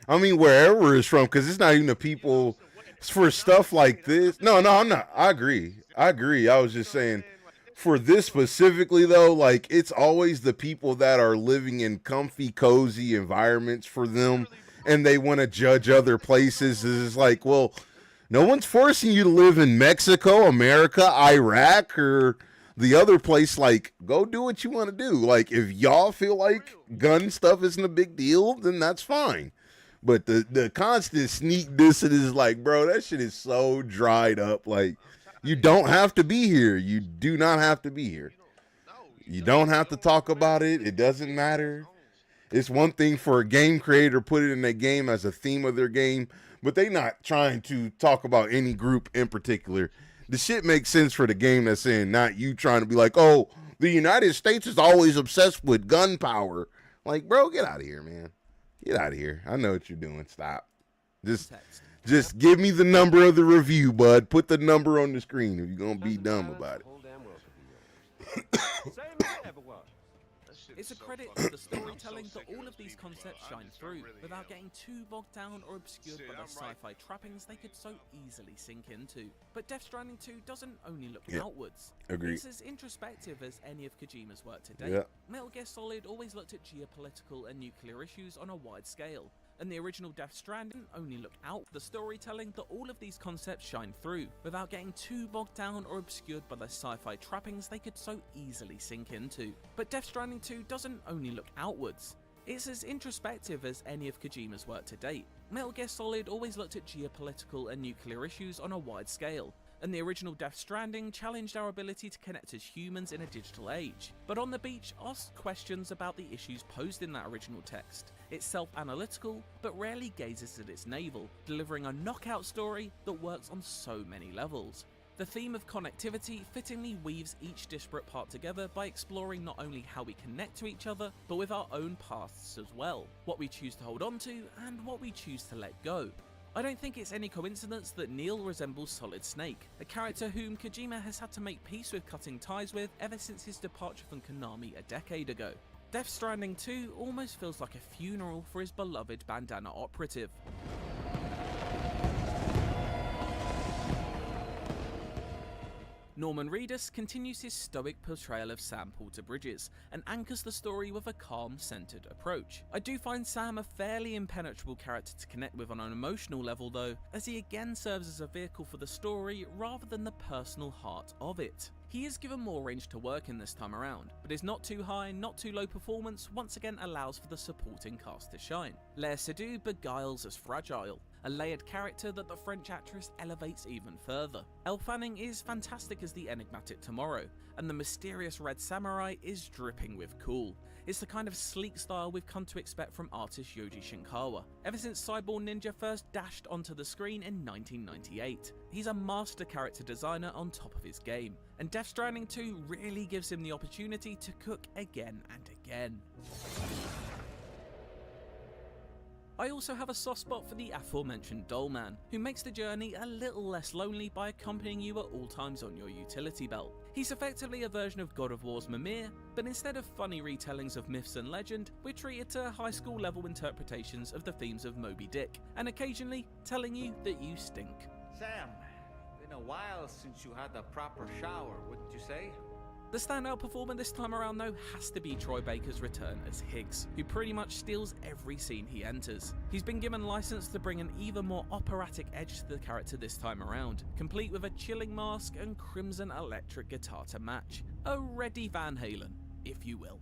I mean, wherever it's from, because it's not even the people. It's for stuff like this. No, I'm not. I agree. I was just saying, for this specifically, though, like, it's always the people that are living in comfy, cozy environments for them, and they want to judge other places. It's like, well, no one's forcing you to live in Mexico, America, Iraq, or the other place. Like, go do what you want to do. Like, if y'all feel like gun stuff isn't a big deal, then that's fine. But the constant sneak dissing is like, bro, that shit is so dried up. Like, you don't have to be here. You do not have to be here. You don't have to talk about it. It doesn't matter. It's one thing for a game creator to put it in their game as a theme of their game, but they not trying to talk about any group in particular. The shit makes sense for the game that's in, not you trying to be like, oh, the United States is always obsessed with gun power. Like, bro, get out of here, man. Get out of here. I know what you're doing. Stop. Just give me the number of the review, bud. Put the number on the screen if you're going to be dumb about it. That shit It's a credit to the storytelling that all of these concepts shine through, without getting too bogged down or obscured by the sci-fi trappings they could so easily sink into. But Death Stranding 2 doesn't only look outwards. Agreed. It's as introspective as any of Kojima's work to date. Yeah. Metal Gear Solid always looked at geopolitical and nuclear issues on a wide scale, and the original Death Stranding only looked out the storytelling that all of these concepts shine through, without getting too bogged down or obscured by the sci-fi trappings they could so easily sink into. But Death Stranding 2 doesn't only look outwards. It's as introspective as any of Kojima's work to date. Metal Gear Solid always looked at geopolitical and nuclear issues on a wide scale, and the original Death Stranding challenged our ability to connect as humans in a digital age. But On the Beach asked questions about the issues posed in that original text. It's self-analytical, but rarely gazes at its navel, delivering a knockout story that works on so many levels. The theme of connectivity fittingly weaves each disparate part together by exploring not only how we connect to each other, but with our own pasts as well, what we choose to hold on to and what we choose to let go. I don't think it's any coincidence that Neil resembles Solid Snake, a character whom Kojima has had to make peace with cutting ties with ever since his departure from Konami a decade ago. Death Stranding 2 almost feels like a funeral for his beloved bandana operative. Norman Reedus continues his stoic portrayal of Sam Porter Bridges and anchors the story with a calm, centered approach. I do find Sam a fairly impenetrable character to connect with on an emotional level though, as he again serves as a vehicle for the story rather than the personal heart of it. He is given more range to work in this time around, but his not too high, not too low performance once again allows for the supporting cast to shine. Léa Seydoux beguiles as Fragile, a layered character that the French actress elevates even further. Elle Fanning is fantastic as the enigmatic Tomorrow, and the mysterious Red Samurai is dripping with cool. It's the kind of sleek style we've come to expect from artist Yoji Shinkawa, ever since Cyborg Ninja first dashed onto the screen in 1998. He's a master character designer on top of his game, and Death Stranding 2 really gives him the opportunity to cook again and again. I also have a soft spot for the aforementioned Dollman, who makes the journey a little less lonely by accompanying you at all times on your utility belt. He's effectively a version of God of War's Mimir, but instead of funny retellings of myths and legend, we're treated to high school level interpretations of the themes of Moby Dick, and occasionally telling you that you stink. Sam, been a while since you had a proper shower, wouldn't you say? The standout performer this time around though has to be Troy Baker's return as Higgs, who pretty much steals every scene he enters. He's been given license to bring an even more operatic edge to the character this time around, complete with a chilling mask and crimson electric guitar to match. A ready Van Halen, if you will.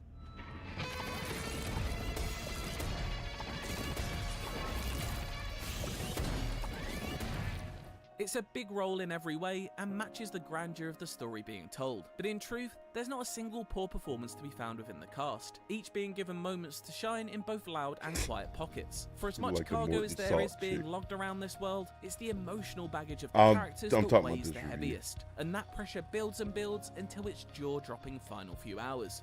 It's a big role in every way and matches the grandeur of the story being told, but in truth, there's not a single poor performance to be found within the cast, each being given moments to shine in both loud and quiet pockets. For as much cargo as there is being logged around this world, it's the emotional baggage of the characters that weighs the heaviest, and that pressure builds and builds until its jaw-dropping final few hours,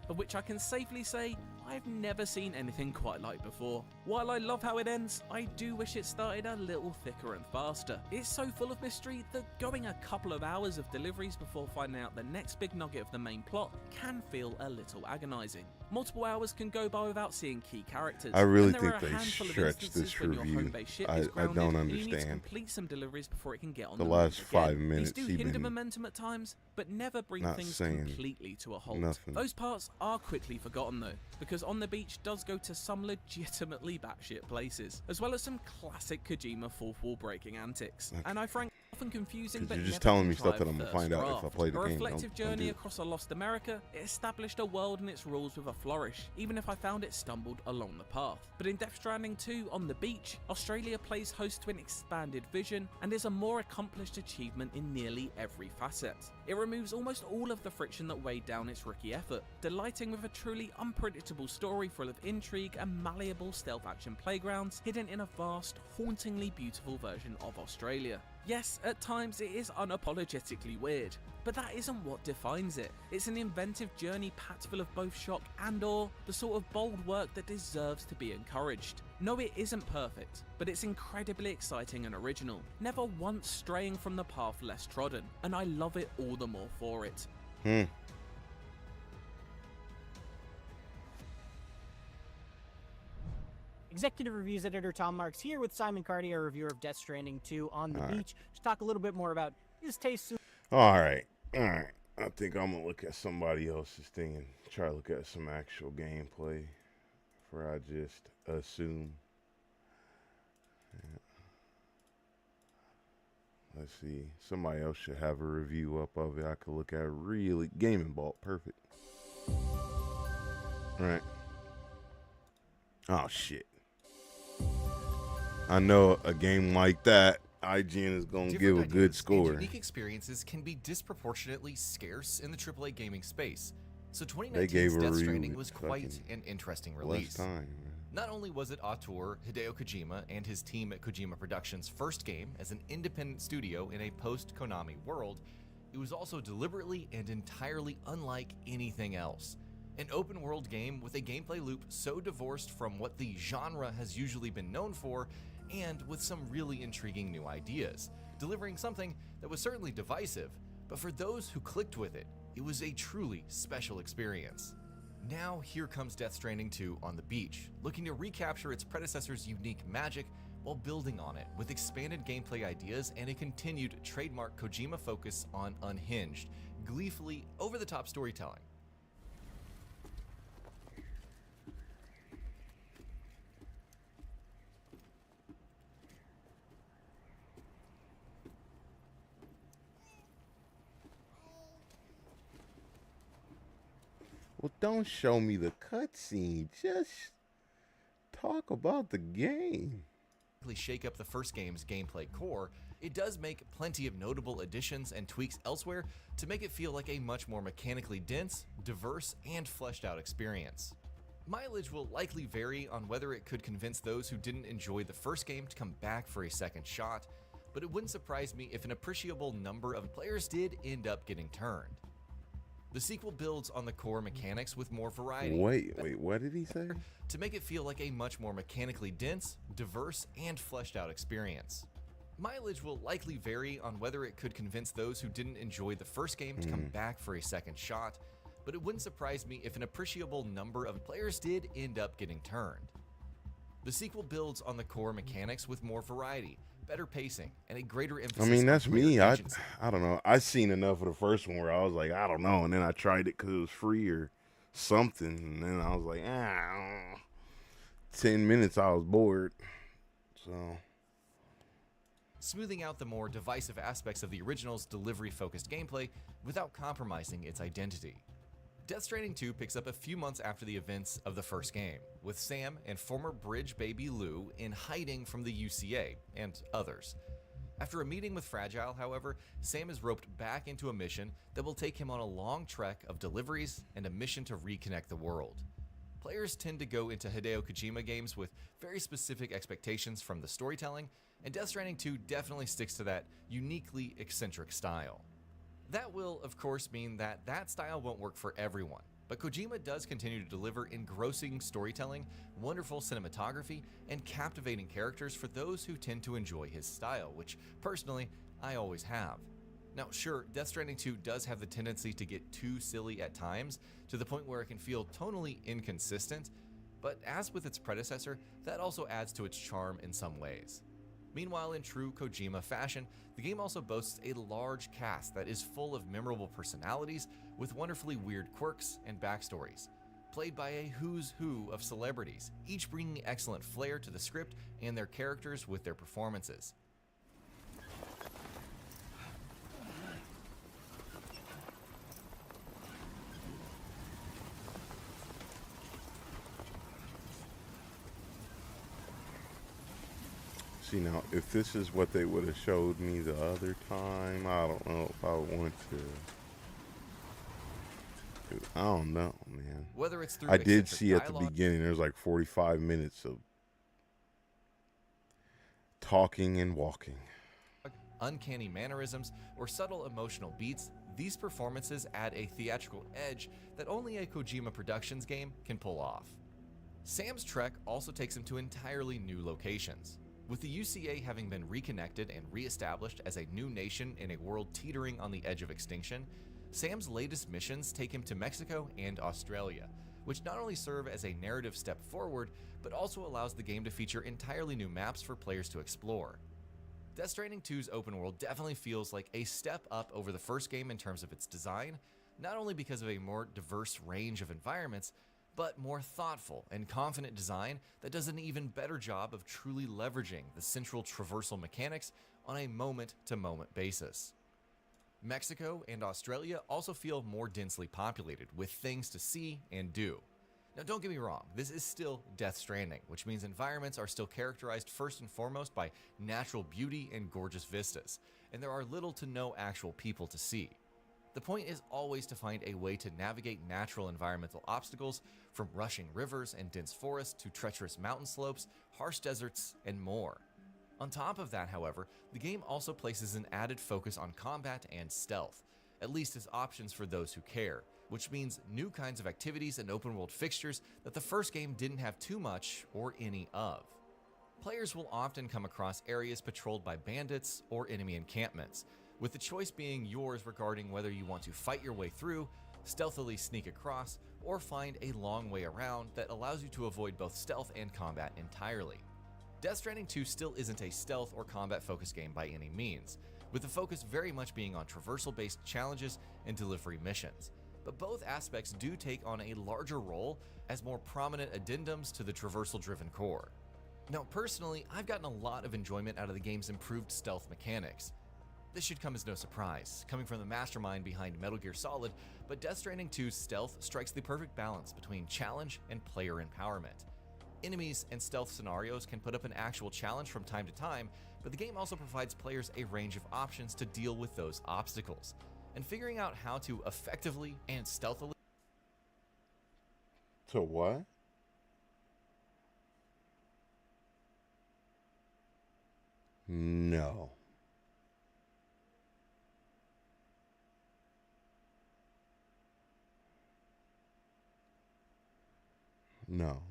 of which I can safely say I've never seen anything quite like before. While I love how it ends, I do wish it started a little thicker and faster. It's so full of mystery that going a couple of hours of deliveries before finding out the next big nugget of the main plot can feel a little agonising. Multiple hours can go by without seeing key characters. I really think they stretched this review. I don't You need to understand. complete some deliveries before it can get on The the last move 5 again. minutes, These do hinder momentum at times, but never bring not things saying completely to a halt. nothing. Those parts are quickly forgotten though, because On the Beach does go to some legitimately batshit places, as well as some classic Kojima fourth wall breaking antics. Okay. And I frankly often confusing, but You're just never telling me stuff contrived that I'm gonna find out if I first play the draft. game. A reflective Don't journey do it. across a lost America, it established a world and its rules with a flourish, even if I found it stumbled along the path. But in Death Stranding 2 On the Beach, Australia plays host to an expanded vision and is a more accomplished achievement in nearly every facet. It removes almost all of the friction that weighed down its rookie effort, delighting with a truly unpredictable story full of intrigue and malleable stealth action playgrounds hidden in a vast, hauntingly beautiful version of Australia. Yes, at times it is unapologetically weird, but that isn't what defines it. It's an inventive journey packed full of both shock and awe, the sort of bold work that deserves to be encouraged. No, it isn't perfect, but it's incredibly exciting and original, never once straying from the path less trodden, and I love it all the more for it. Executive Reviews editor Tom Marks here with Simon Carty, a reviewer of Death Stranding 2 on the beach, to talk a little bit more about his taste. All right. I think I'm going to look at somebody else's thing and try to look at some actual gameplay before I just assume. Yeah. Let's see. Somebody else should have a review up of it. I could look at really. Gaming Vault. Perfect. Right. Oh, shit. I know a game like that, IGN is going to give a good score. Unique experiences can be disproportionately scarce in the AAA gaming space. So They gave 2019's a Death review Stranding was fucking quite an interesting less release. time. Not only was it auteur Hideo Kojima and his team at Kojima Productions' first game as an independent studio in a post-Konami world, it was also deliberately and entirely unlike anything else. An open-world game with a gameplay loop so divorced from what the genre has usually been known for, and with some really intriguing new ideas, delivering something that was certainly divisive, but for those who clicked with it, it was a truly special experience. Now here comes Death Stranding 2 on the beach, looking to recapture its predecessor's unique magic while building on it with expanded gameplay ideas and a continued trademark Kojima focus on unhinged, gleefully over-the-top storytelling. Well, don't show me the cutscene. Just talk about the game. Shake up the first game's gameplay core, it does make plenty of notable additions and tweaks elsewhere to make it feel like a much more mechanically dense, diverse, and fleshed out experience. Mileage will likely vary on whether it could convince those who didn't enjoy the first game to come back for a second shot, but it wouldn't surprise me if an appreciable number of players did end up getting turned. The sequel builds on the core mechanics with more variety. Wait, what did he say? To make it feel like a much more mechanically dense, diverse, and fleshed out experience. Mileage will likely vary on whether it could convince those who didn't enjoy the first game to come back for a second shot, but it wouldn't surprise me if an appreciable number of players did end up getting turned. The sequel builds on the core mechanics with more variety, better pacing, and a greater emphasis. I mean, that's on me. player I agency. don't know. I seen enough of the first one where I was like, I don't know, and then I tried it because it was free or something, and then I was like, 10 minutes I was bored. So Smoothing out the more divisive aspects of the original's delivery-focused gameplay without compromising its identity. Death Stranding 2 picks up a few months after the events of the first game, with Sam and former bridge baby Lou in hiding from the UCA and others. After a meeting with Fragile, however, Sam is roped back into a mission that will take him on a long trek of deliveries and a mission to reconnect the world. Players tend to go into Hideo Kojima games with very specific expectations from the storytelling, and Death Stranding 2 definitely sticks to that uniquely eccentric style. That will, of course, mean that that style won't work for everyone, but Kojima does continue to deliver engrossing storytelling, wonderful cinematography, and captivating characters for those who tend to enjoy his style, which, personally, I always have. Now, sure, Death Stranding 2 does have the tendency to get too silly at times, to the point where it can feel tonally inconsistent, but as with its predecessor, that also adds to its charm in some ways. Meanwhile, in true Kojima fashion, the game also boasts a large cast that is full of memorable personalities with wonderfully weird quirks and backstories, played by a who's who of celebrities, each bringing excellent flair to the script and their characters with their performances. see, now if this is what they would have showed me the other time, I don't know if I would want to. Dude, I don't know, man. Whether it's through I did eccentric see at the dialogue- beginning there's like 45 minutes of talking and walking. Uncanny mannerisms, or subtle emotional beats, these performances add a theatrical edge that only a Kojima Productions game can pull off. Sam's trek also takes him to entirely new locations. With the UCA having been reconnected and re-established as a new nation in a world teetering on the edge of extinction, Sam's latest missions take him to Mexico and Australia, which not only serve as a narrative step forward, but also allows the game to feature entirely new maps for players to explore. Death Stranding 2's open world definitely feels like a step up over the first game in terms of its design, not only because of a more diverse range of environments, but more thoughtful and confident design that does an even better job of truly leveraging the central traversal mechanics on a moment-to-moment basis. Mexico and Australia also feel more densely populated, with things to see and do. Now don't get me wrong, this is still Death Stranding, which means environments are still characterized first and foremost by natural beauty and gorgeous vistas, and there are little to no actual people to see. The point is always to find a way to navigate natural environmental obstacles, from rushing rivers and dense forests to treacherous mountain slopes, harsh deserts, and more. On top of that, however, the game also places an added focus on combat and stealth, at least as options for those who care, which means new kinds of activities and open world fixtures that the first game didn't have too much or any of. Players will often come across areas patrolled by bandits or enemy encampments, with the choice being yours regarding whether you want to fight your way through, stealthily sneak across, or find a long way around that allows you to avoid both stealth and combat entirely. Death Stranding 2 still isn't a stealth or combat-focused game by any means, with the focus very much being on traversal-based challenges and delivery missions. But both aspects do take on a larger role as more prominent addendums to the traversal-driven core. Now, personally, I've gotten a lot of enjoyment out of the game's improved stealth mechanics. This should come as no surprise, coming from the mastermind behind Metal Gear Solid, but Death Stranding 2's stealth strikes the perfect balance between challenge and player empowerment. Enemies and stealth scenarios can put up an actual challenge from time to time, but the game also provides players a range of options to deal with those obstacles. And figuring out how to effectively and stealthily To what? No. No.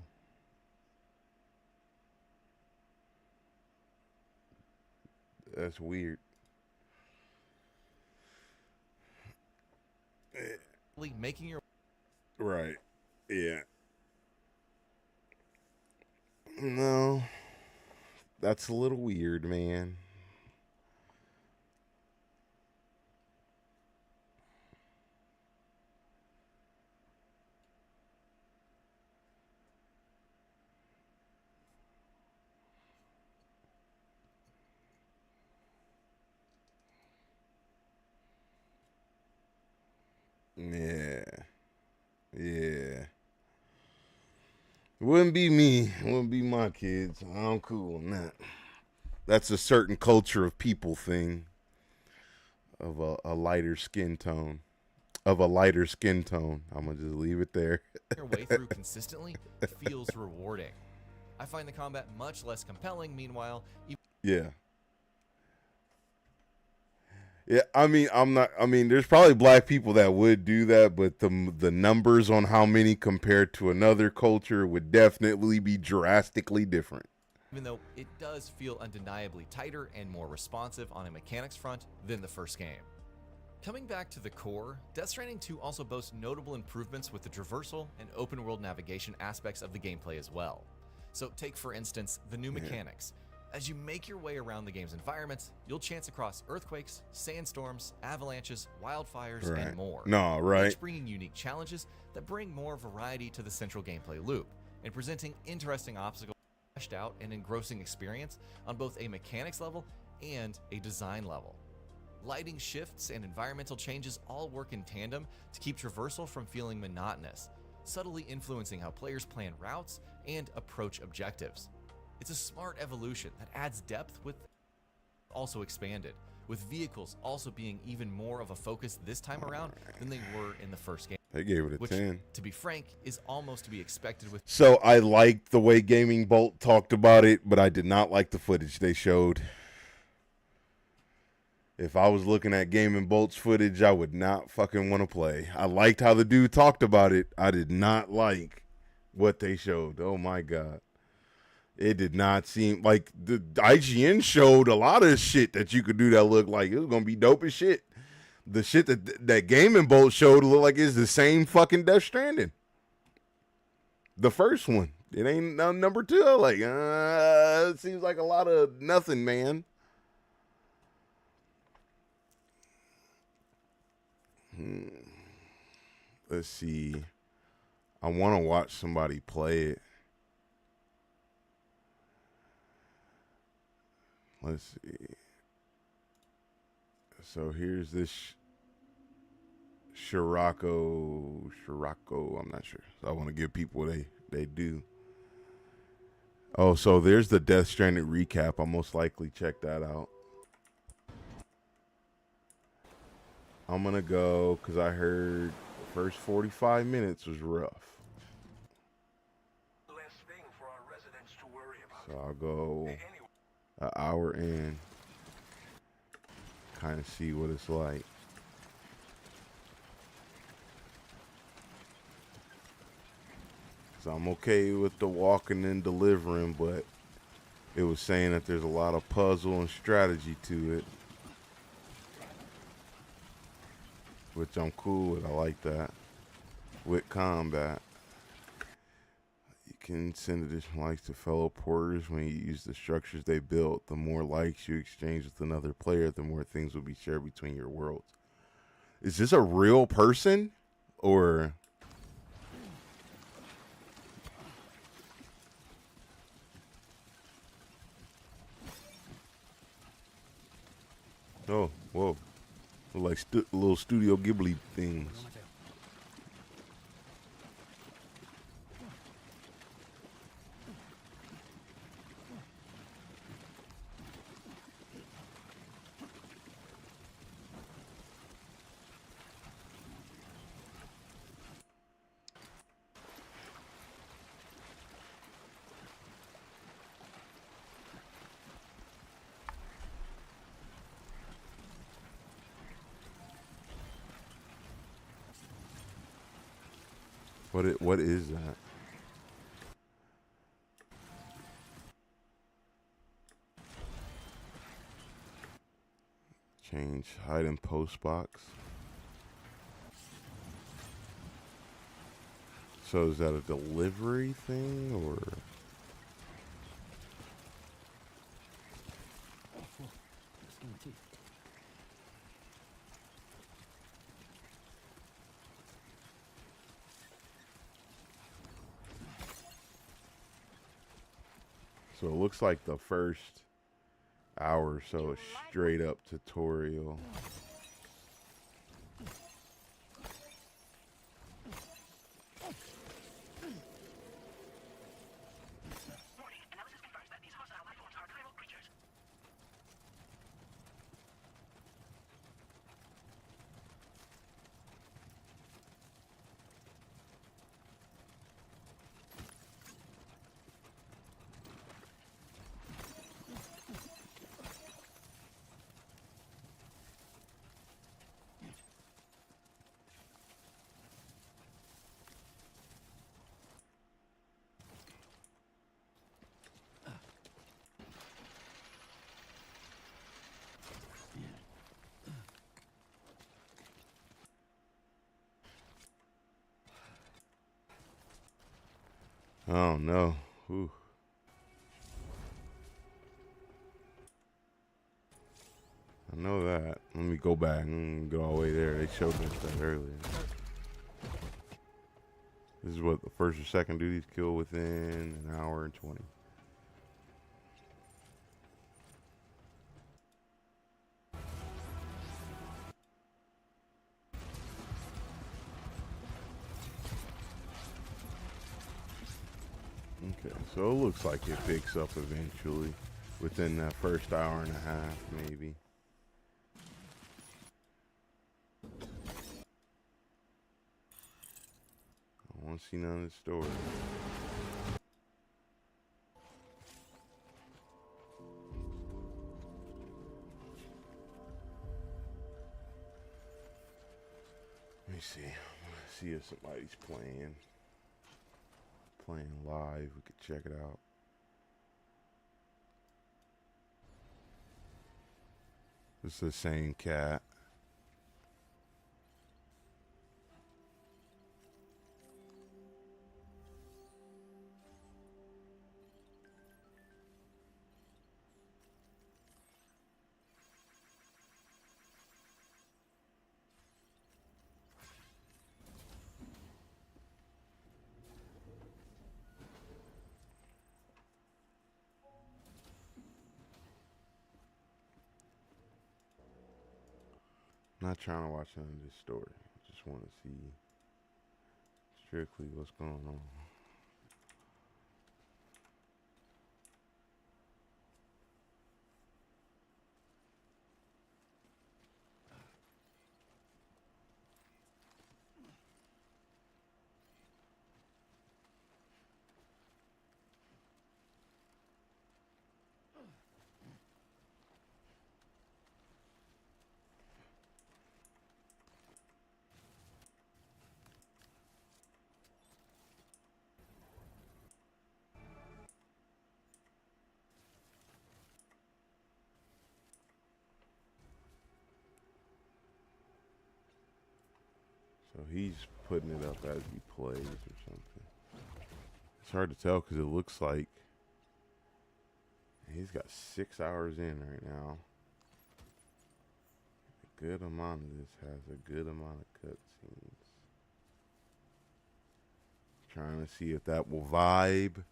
That's weird. making your Right. Yeah. No. That's a little weird, man. Yeah. Yeah. It wouldn't be me. It wouldn't be my kids. I'm cool on that. That's a certain culture of people thing. Of a lighter skin tone. Of a lighter skin tone. I'm going to just leave it there. your way through consistently feels rewarding. I find the combat much less compelling, meanwhile. Yeah. Yeah, I mean, there's probably black people that would do that, but the numbers on how many compared to another culture would definitely be drastically different. Even though it does feel undeniably tighter and more responsive on a mechanics front than the first game. Coming back to the core, Death Stranding 2 also boasts notable improvements with the traversal and open world navigation aspects of the gameplay as well. So take for instance the new mechanics. As you make your way around the game's environments, you'll chance across earthquakes, sandstorms, avalanches, wildfires, Right. and more. No, right. Each bringing unique challenges that bring more variety to the central gameplay loop, and presenting interesting obstacles, fleshed out and engrossing experience on both a mechanics level and a design level. Lighting shifts and environmental changes all work in tandem to keep traversal from feeling monotonous, subtly influencing how players plan routes and approach objectives. It's a smart evolution that adds depth with also expanded, with vehicles also being even more of a focus this time around than they were in the first game. They gave it a which, 10. to be frank, is almost to be expected with. So I liked the way Gaming Bolt talked about it, but I did not like the footage they showed. If I was looking at Gaming Bolt's footage, I would not fucking want to play. I liked how the dude talked about it. I did not like what they showed. Oh my God. It did not seem like the IGN showed a lot of shit that you could do that looked like it was going to be dope as shit. The shit that Gaming Bolt showed looked like it's the same fucking Death Stranding. The first one. It ain't number 2. I'm like, it seems like a lot of nothing, man. Let's see. I want to watch somebody play it. Let's see. So here's this Scirocco. I'm not sure. So I want to give people what they do. Oh, so there's the Death Stranding recap. I'll most likely check that out. I'm going to go because I heard the first 45 minutes was rough. So I'll go an hour in, kind of see what it's like. So I'm okay with the walking and delivering, but it was saying that there's a lot of puzzle and strategy to it, which I'm cool with. I like that. With combat, you can send additional likes to fellow porters when you use the structures they built. The more likes you exchange with another player, the more things will be shared between your worlds. Is this a real person or? Oh, whoa. Like little Studio Ghibli things. What is that? Change hide and post box. So is that a delivery thing or? So it looks like the first hour or so is straight up tutorial. Oh no. Ooh. I know that. Let me go back and go all the way there. They showed us that earlier. This is what the first or second duties kill within an hour and 20. Okay, so it looks like it picks up eventually within that first hour and a half, maybe. I want to see none of the story. Let me see. See if somebody's playing live. We could check it out. It's the same cat. Not trying to watch none of this story. I just want to see strictly what's going on. So he's putting it up as he plays or something. It's hard to tell because it looks like he's got 6 hours in right now. A good amount of this has a good amount of cutscenes. Trying to see if that will vibe.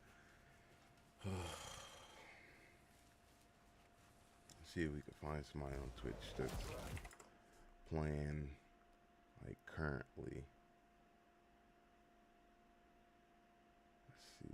See if we can find somebody on Twitch that's playing like currently. Let's see.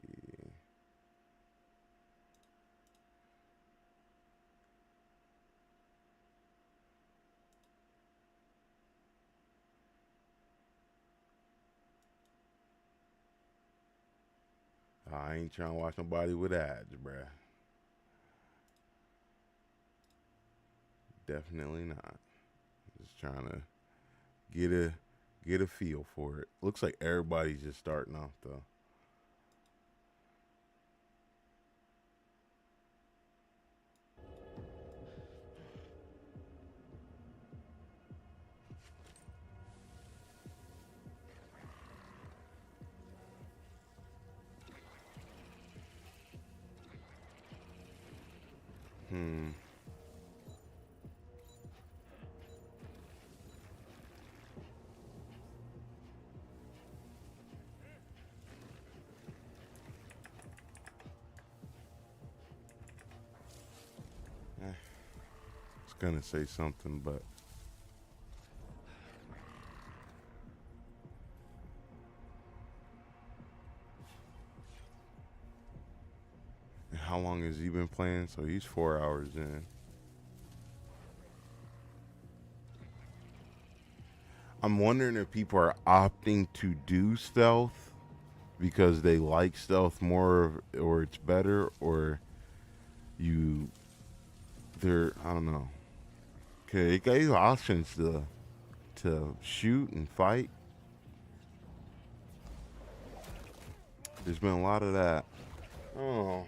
I ain't trying to watch nobody with ads, bruh. Definitely not. Just trying to get a feel for it. Looks like everybody's just starting off though. I was gonna say something, but how long has he been playing? So he's 4 hours in. I'm wondering if people are opting to do stealth because they like stealth more or it's better, or I don't know. Okay, it gave options to shoot and fight. There's been a lot of that. Oh.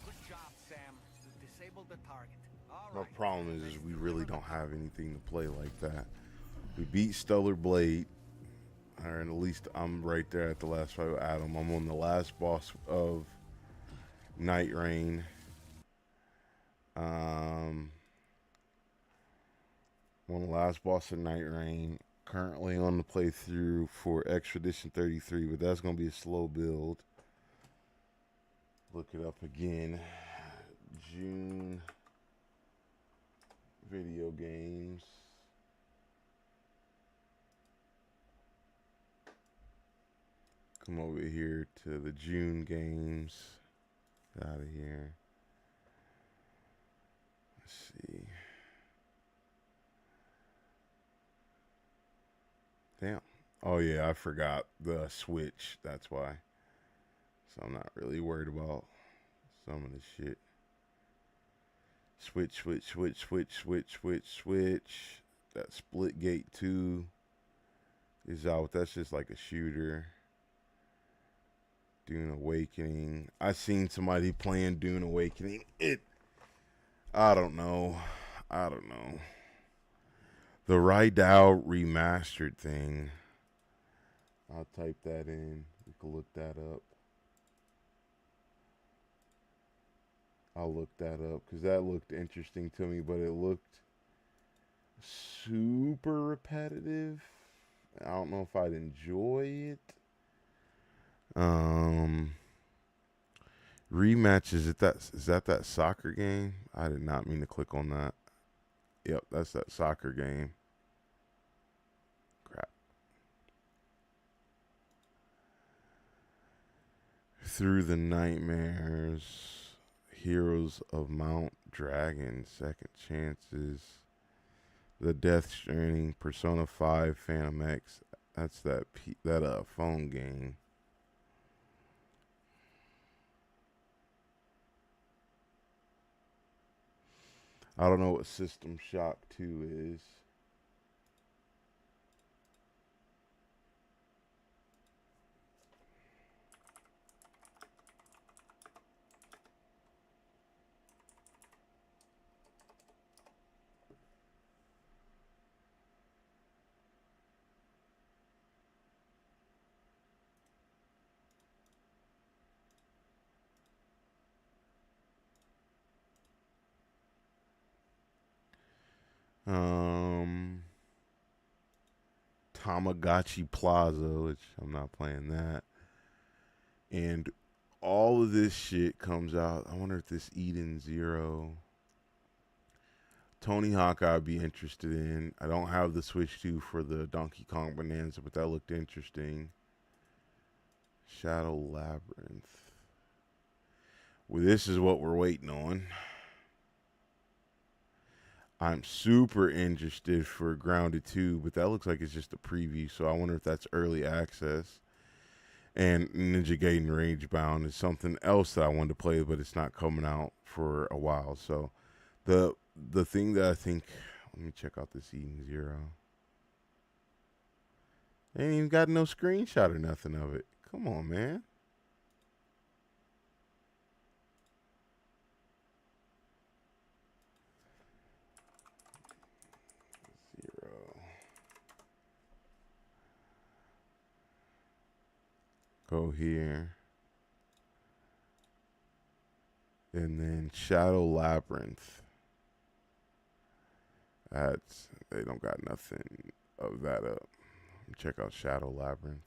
Good job, Sam. You disabled the target. My problem is we really don't have anything to play like that. We beat Stellar Blade, or at least I'm right there at the last fight with Adam. I'm on the last boss of Night Rain. I'm on the last boss of Night Rain. Currently on the playthrough for Expedition 33, but that's going to be a slow build. Look it up again. June video games. Come over here to the June games. Out of here. Let's see. Damn. Oh yeah, I forgot the Switch. That's why. So I'm not really worried about some of the shit. Switch. That Splitgate 2 is out. That's just like a shooter. Dune Awakening. I seen somebody playing Dune Awakening. I don't know. The Rydao remastered thing. I'll type that in. We can look that up. I'll look that up because that looked interesting to me, but it looked super repetitive. I don't know if I'd enjoy it. Rematch, is that soccer game? I did not mean to click on that. Yep, that's that soccer game. Crap. Through the Nightmares, Heroes of Mount Dragon, Second Chances, The Death Stranding, Persona 5, Phantom X. That's that phone game. I don't know what System Shock 2 is. Tamagotchi Plaza, which I'm not playing that. And all of this shit comes out. I wonder if this Eden Zero, Tony Hawk I'd be interested in. I don't have the Switch 2 for the Donkey Kong Bonanza, but that looked interesting. Shadow Labyrinth. Well, this is what we're waiting on. I'm super interested for Grounded 2, but that looks like it's just a preview, so I wonder if that's early access. And Ninja Gaiden Ragebound is something else that I wanted to play, but it's not coming out for a while. So the thing that I think, let me check out this Eden Zero. They ain't even got no screenshot or nothing of it. Come on, man. Go here. And then Shadow Labyrinth. They don't got nothing of that up. Check out Shadow Labyrinth.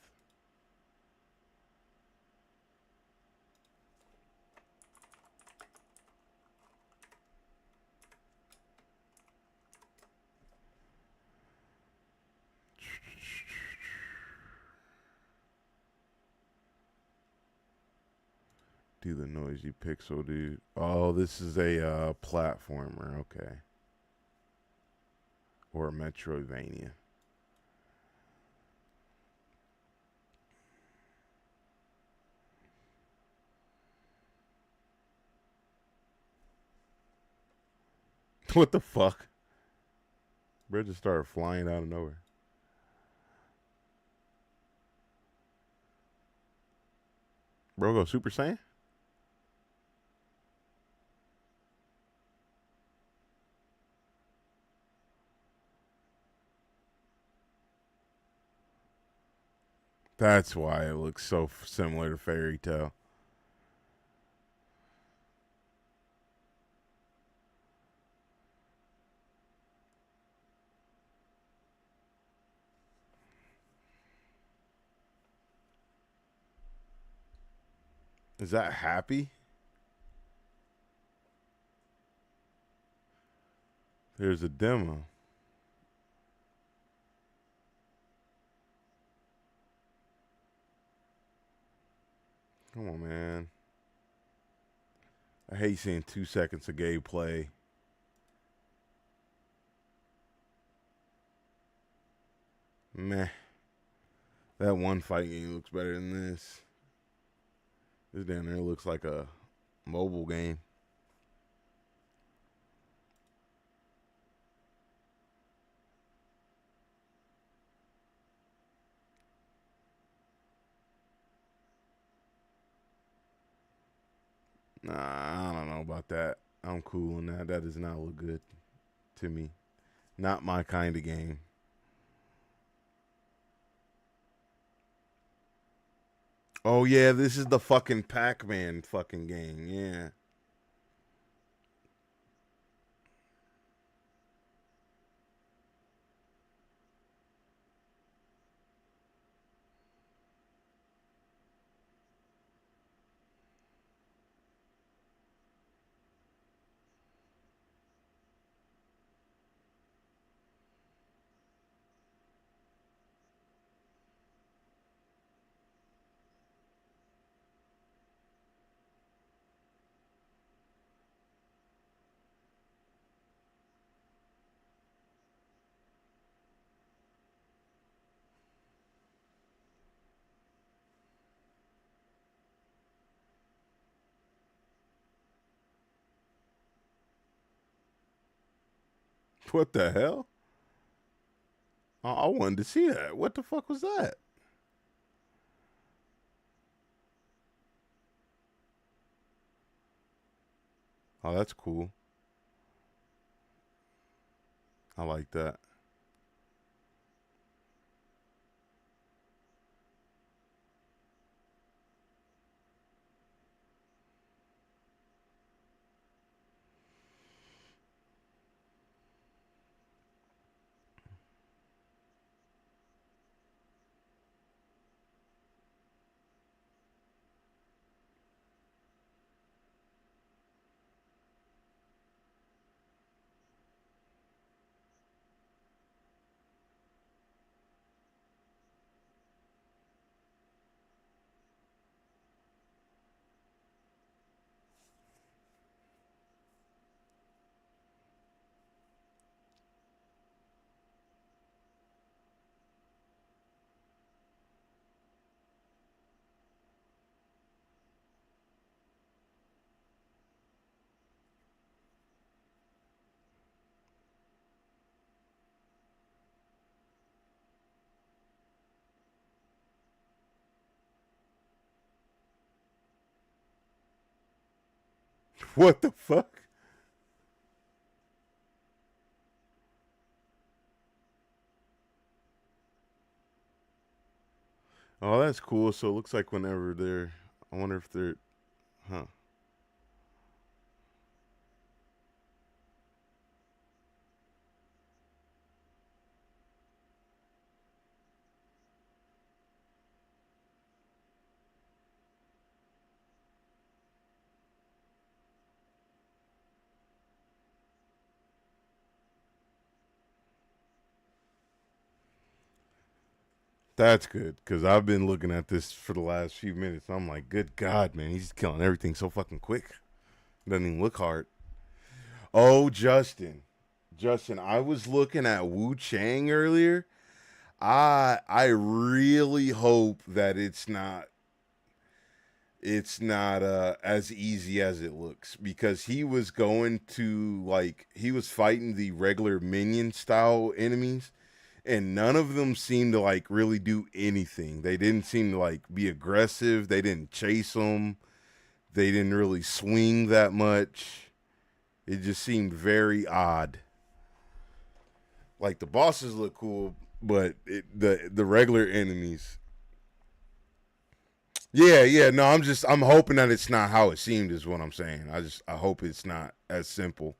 Do the noisy pixel, dude. Oh, this is a platformer. Okay. Or a Metroidvania. What the fuck? Bro just started flying out of nowhere. Bro go Super Saiyan? That's why it looks so similar to Fairy Tail. Is that Happy? There's a demo. Come on, man. I hate seeing 2 seconds of gameplay. Meh. That one fight game looks better than this. This down there looks like a mobile game. Nah, I don't know about that. I'm cool on that. That does not look good to me. Not my kind of game. Oh, yeah, this is the fucking Pac-Man fucking game. Yeah. What the hell? I wanted to see that. What the fuck was that? Oh, that's cool. I like that. What the fuck? Oh, that's cool. So it looks like whenever they're, I wonder if they're, huh? That's good because I've been looking at this for the last few minutes. I'm like, good God, man, he's killing everything so fucking quick. Doesn't even look hard. Oh, Justin, I was looking at Wu Chang earlier. I really hope that it's not as easy as it looks because he was going to like he was fighting the regular minion style enemies and none of them seemed to like really do anything. They didn't seem to like be aggressive. They didn't chase them. They didn't really swing that much. It just seemed very odd. Like the bosses look cool, but the regular enemies. Yeah. No, I'm hoping that it's not how it seemed. Is what I'm saying. I hope it's not as simple.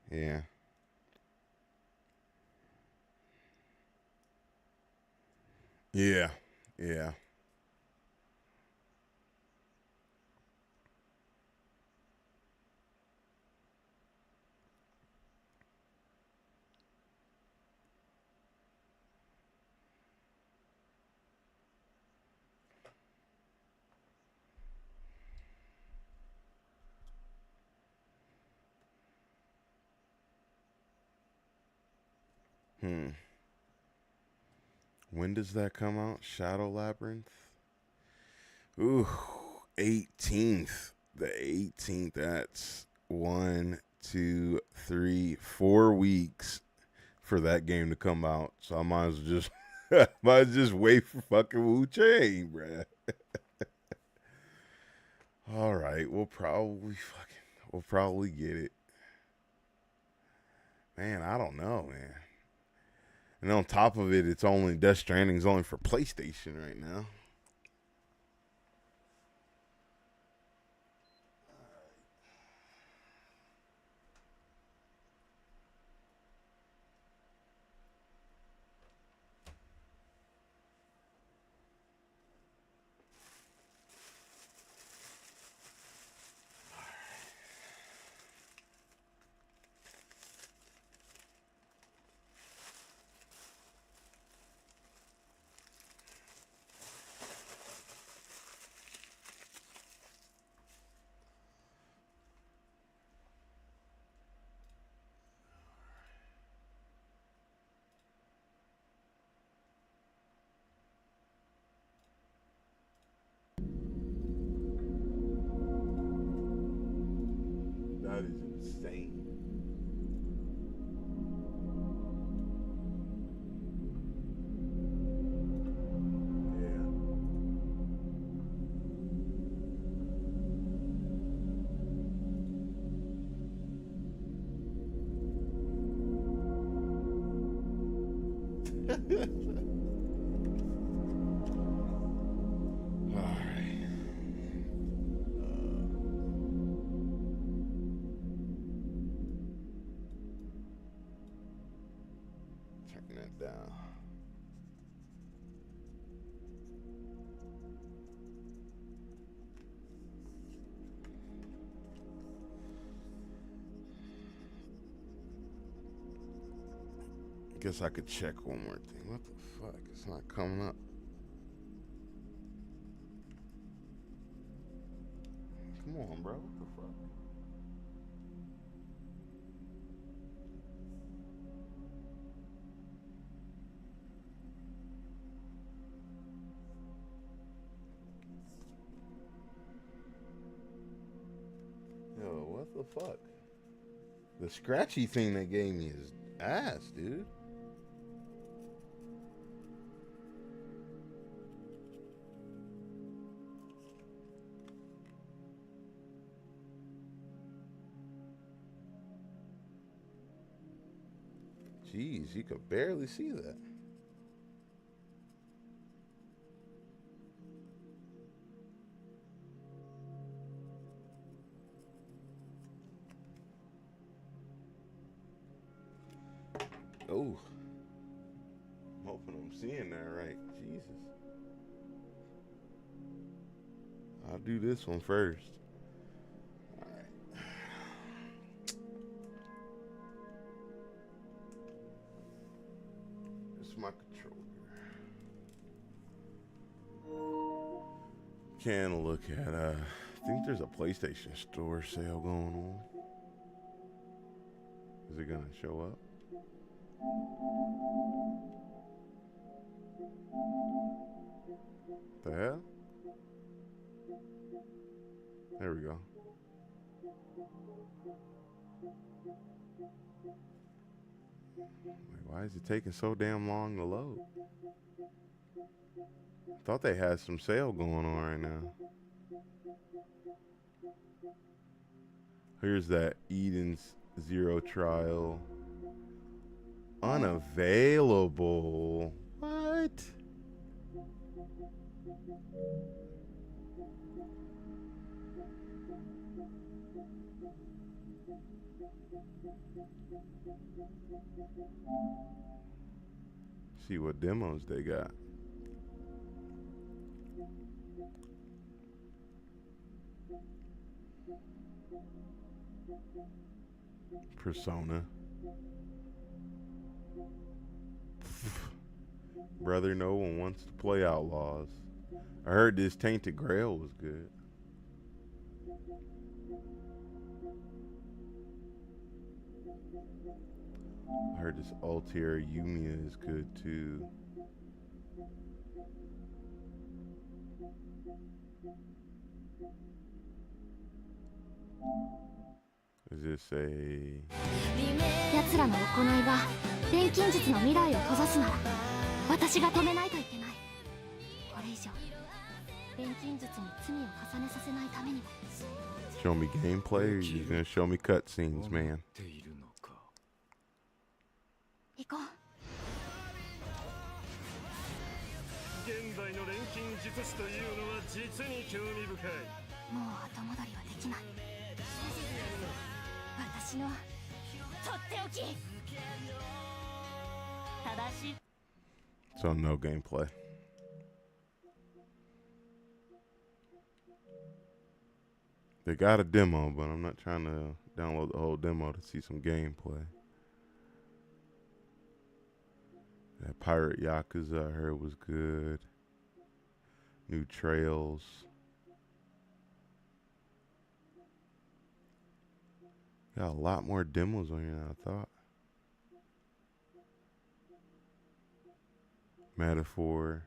Yeah. Yeah. Yeah. Hmm. When does that come out? Shadow Labyrinth? Ooh, 18th. The 18th. That's 1, 2, 3, 4 weeks for that game to come out. So I might as well just might as well just wait for fucking Wu Chang, bruh. All right, we'll probably get it. Man, I don't know, man. And on top of it, it's only Death Stranding's only for PlayStation right now. Alright. Turn that down. Guess I could check one more thing. What the fuck? It's not coming up. Come on, bro. What the fuck? Yo, what the fuck? The scratchy thing they gave me is ass, dude. Jeez, you could barely see that. Oh. I'm hoping I'm seeing that right. Jesus. I'll do this one first. Alright. This is my controller. Can look at I think there's a PlayStation Store sale going on. Is it gonna show up? The hell? There we go. Like, why is it taking so damn long to load? I thought they had some sale going on right now. Here's that Eden's Zero trial. Unavailable. What? See what demos they got. Persona. Brother, no one wants to play Outlaws. I heard this Tainted Grail was good. I heard this Altair Yumiya is good too. Is this a... 奴らの行いが錬金術の未来を閉ざすなら私が止めないといけない。これ以上錬金術に罪を重ねさせないためにも。 Show me gameplay or you gonna show me cutscenes, man? 行こう。現代の錬金術師というのは実に興味深い。もう後戻りはできない。私のとっておき。正しい。 So no gameplay. They got a demo, but I'm not trying to download the whole demo to see some gameplay. That Pirate Yakuza I heard was good. New Trails. Got a lot more demos on here than I thought. Metaphor.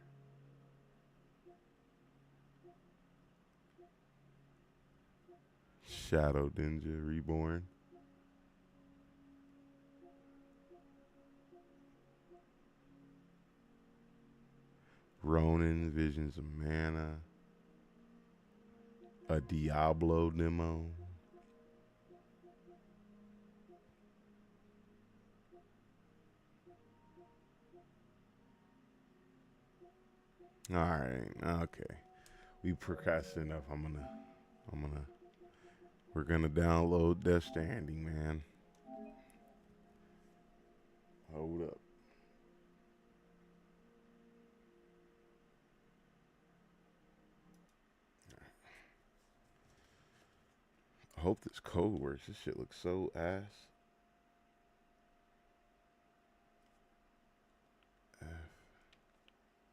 Shadow Ninja Reborn. Ronin, Visions of Mana. A Diablo demo. All right. Okay. We procrastinated enough. We're gonna download Death Stranding, man. Hold up. I hope this code works. This shit looks so ass.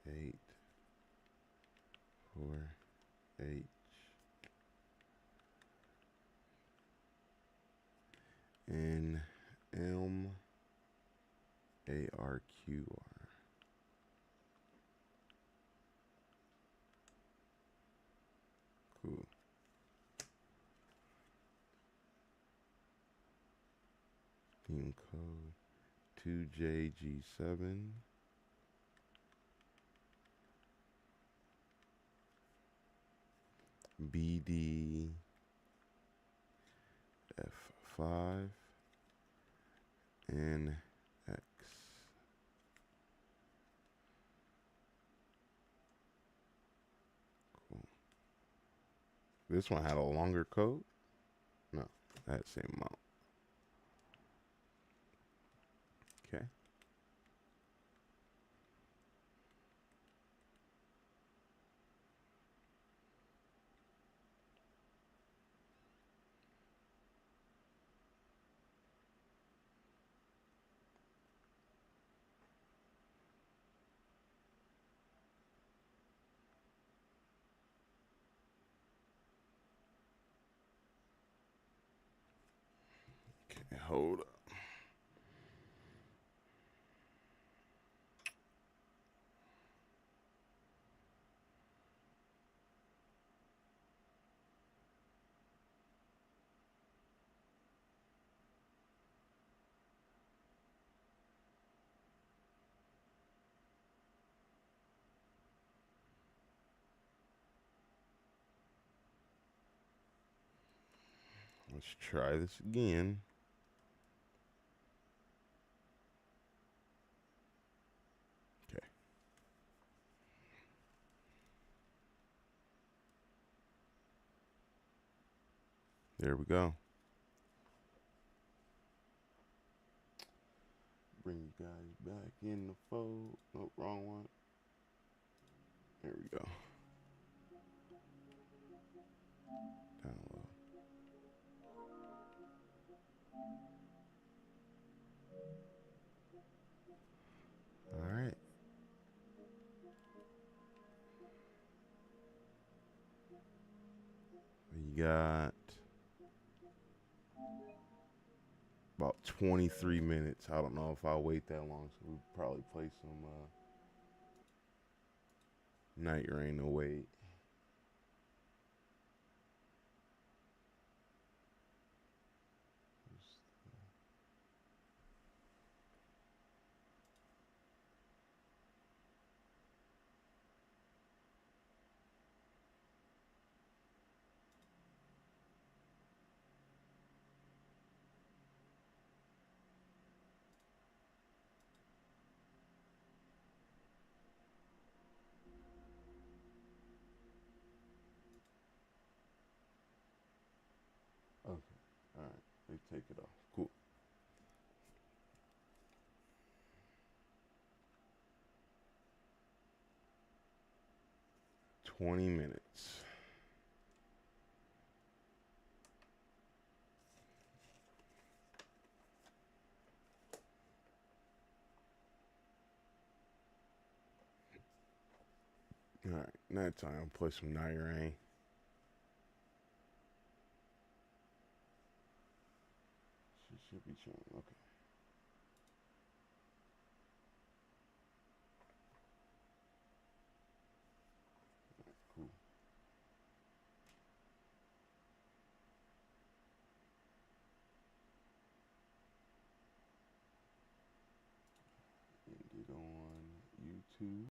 F8 4H NMARQR. Cool. Team code 2JG7. BD F5 NX. Cool. This one had a longer code? No, that same amount. Okay. Okay, hold up. Let's try this again. Okay. There we go. Bring you guys back in the fold. Nope, wrong one. There we go. Download. All right. We got about 23 minutes. I don't know if I'll wait that long, so we'll probably play some Night Rain to wait. Okay. All right. They take it off. Cool. $20 minutes. All right. Night time. Play some Night Rain. She should be chilling. Okay. Cool. End it on YouTube.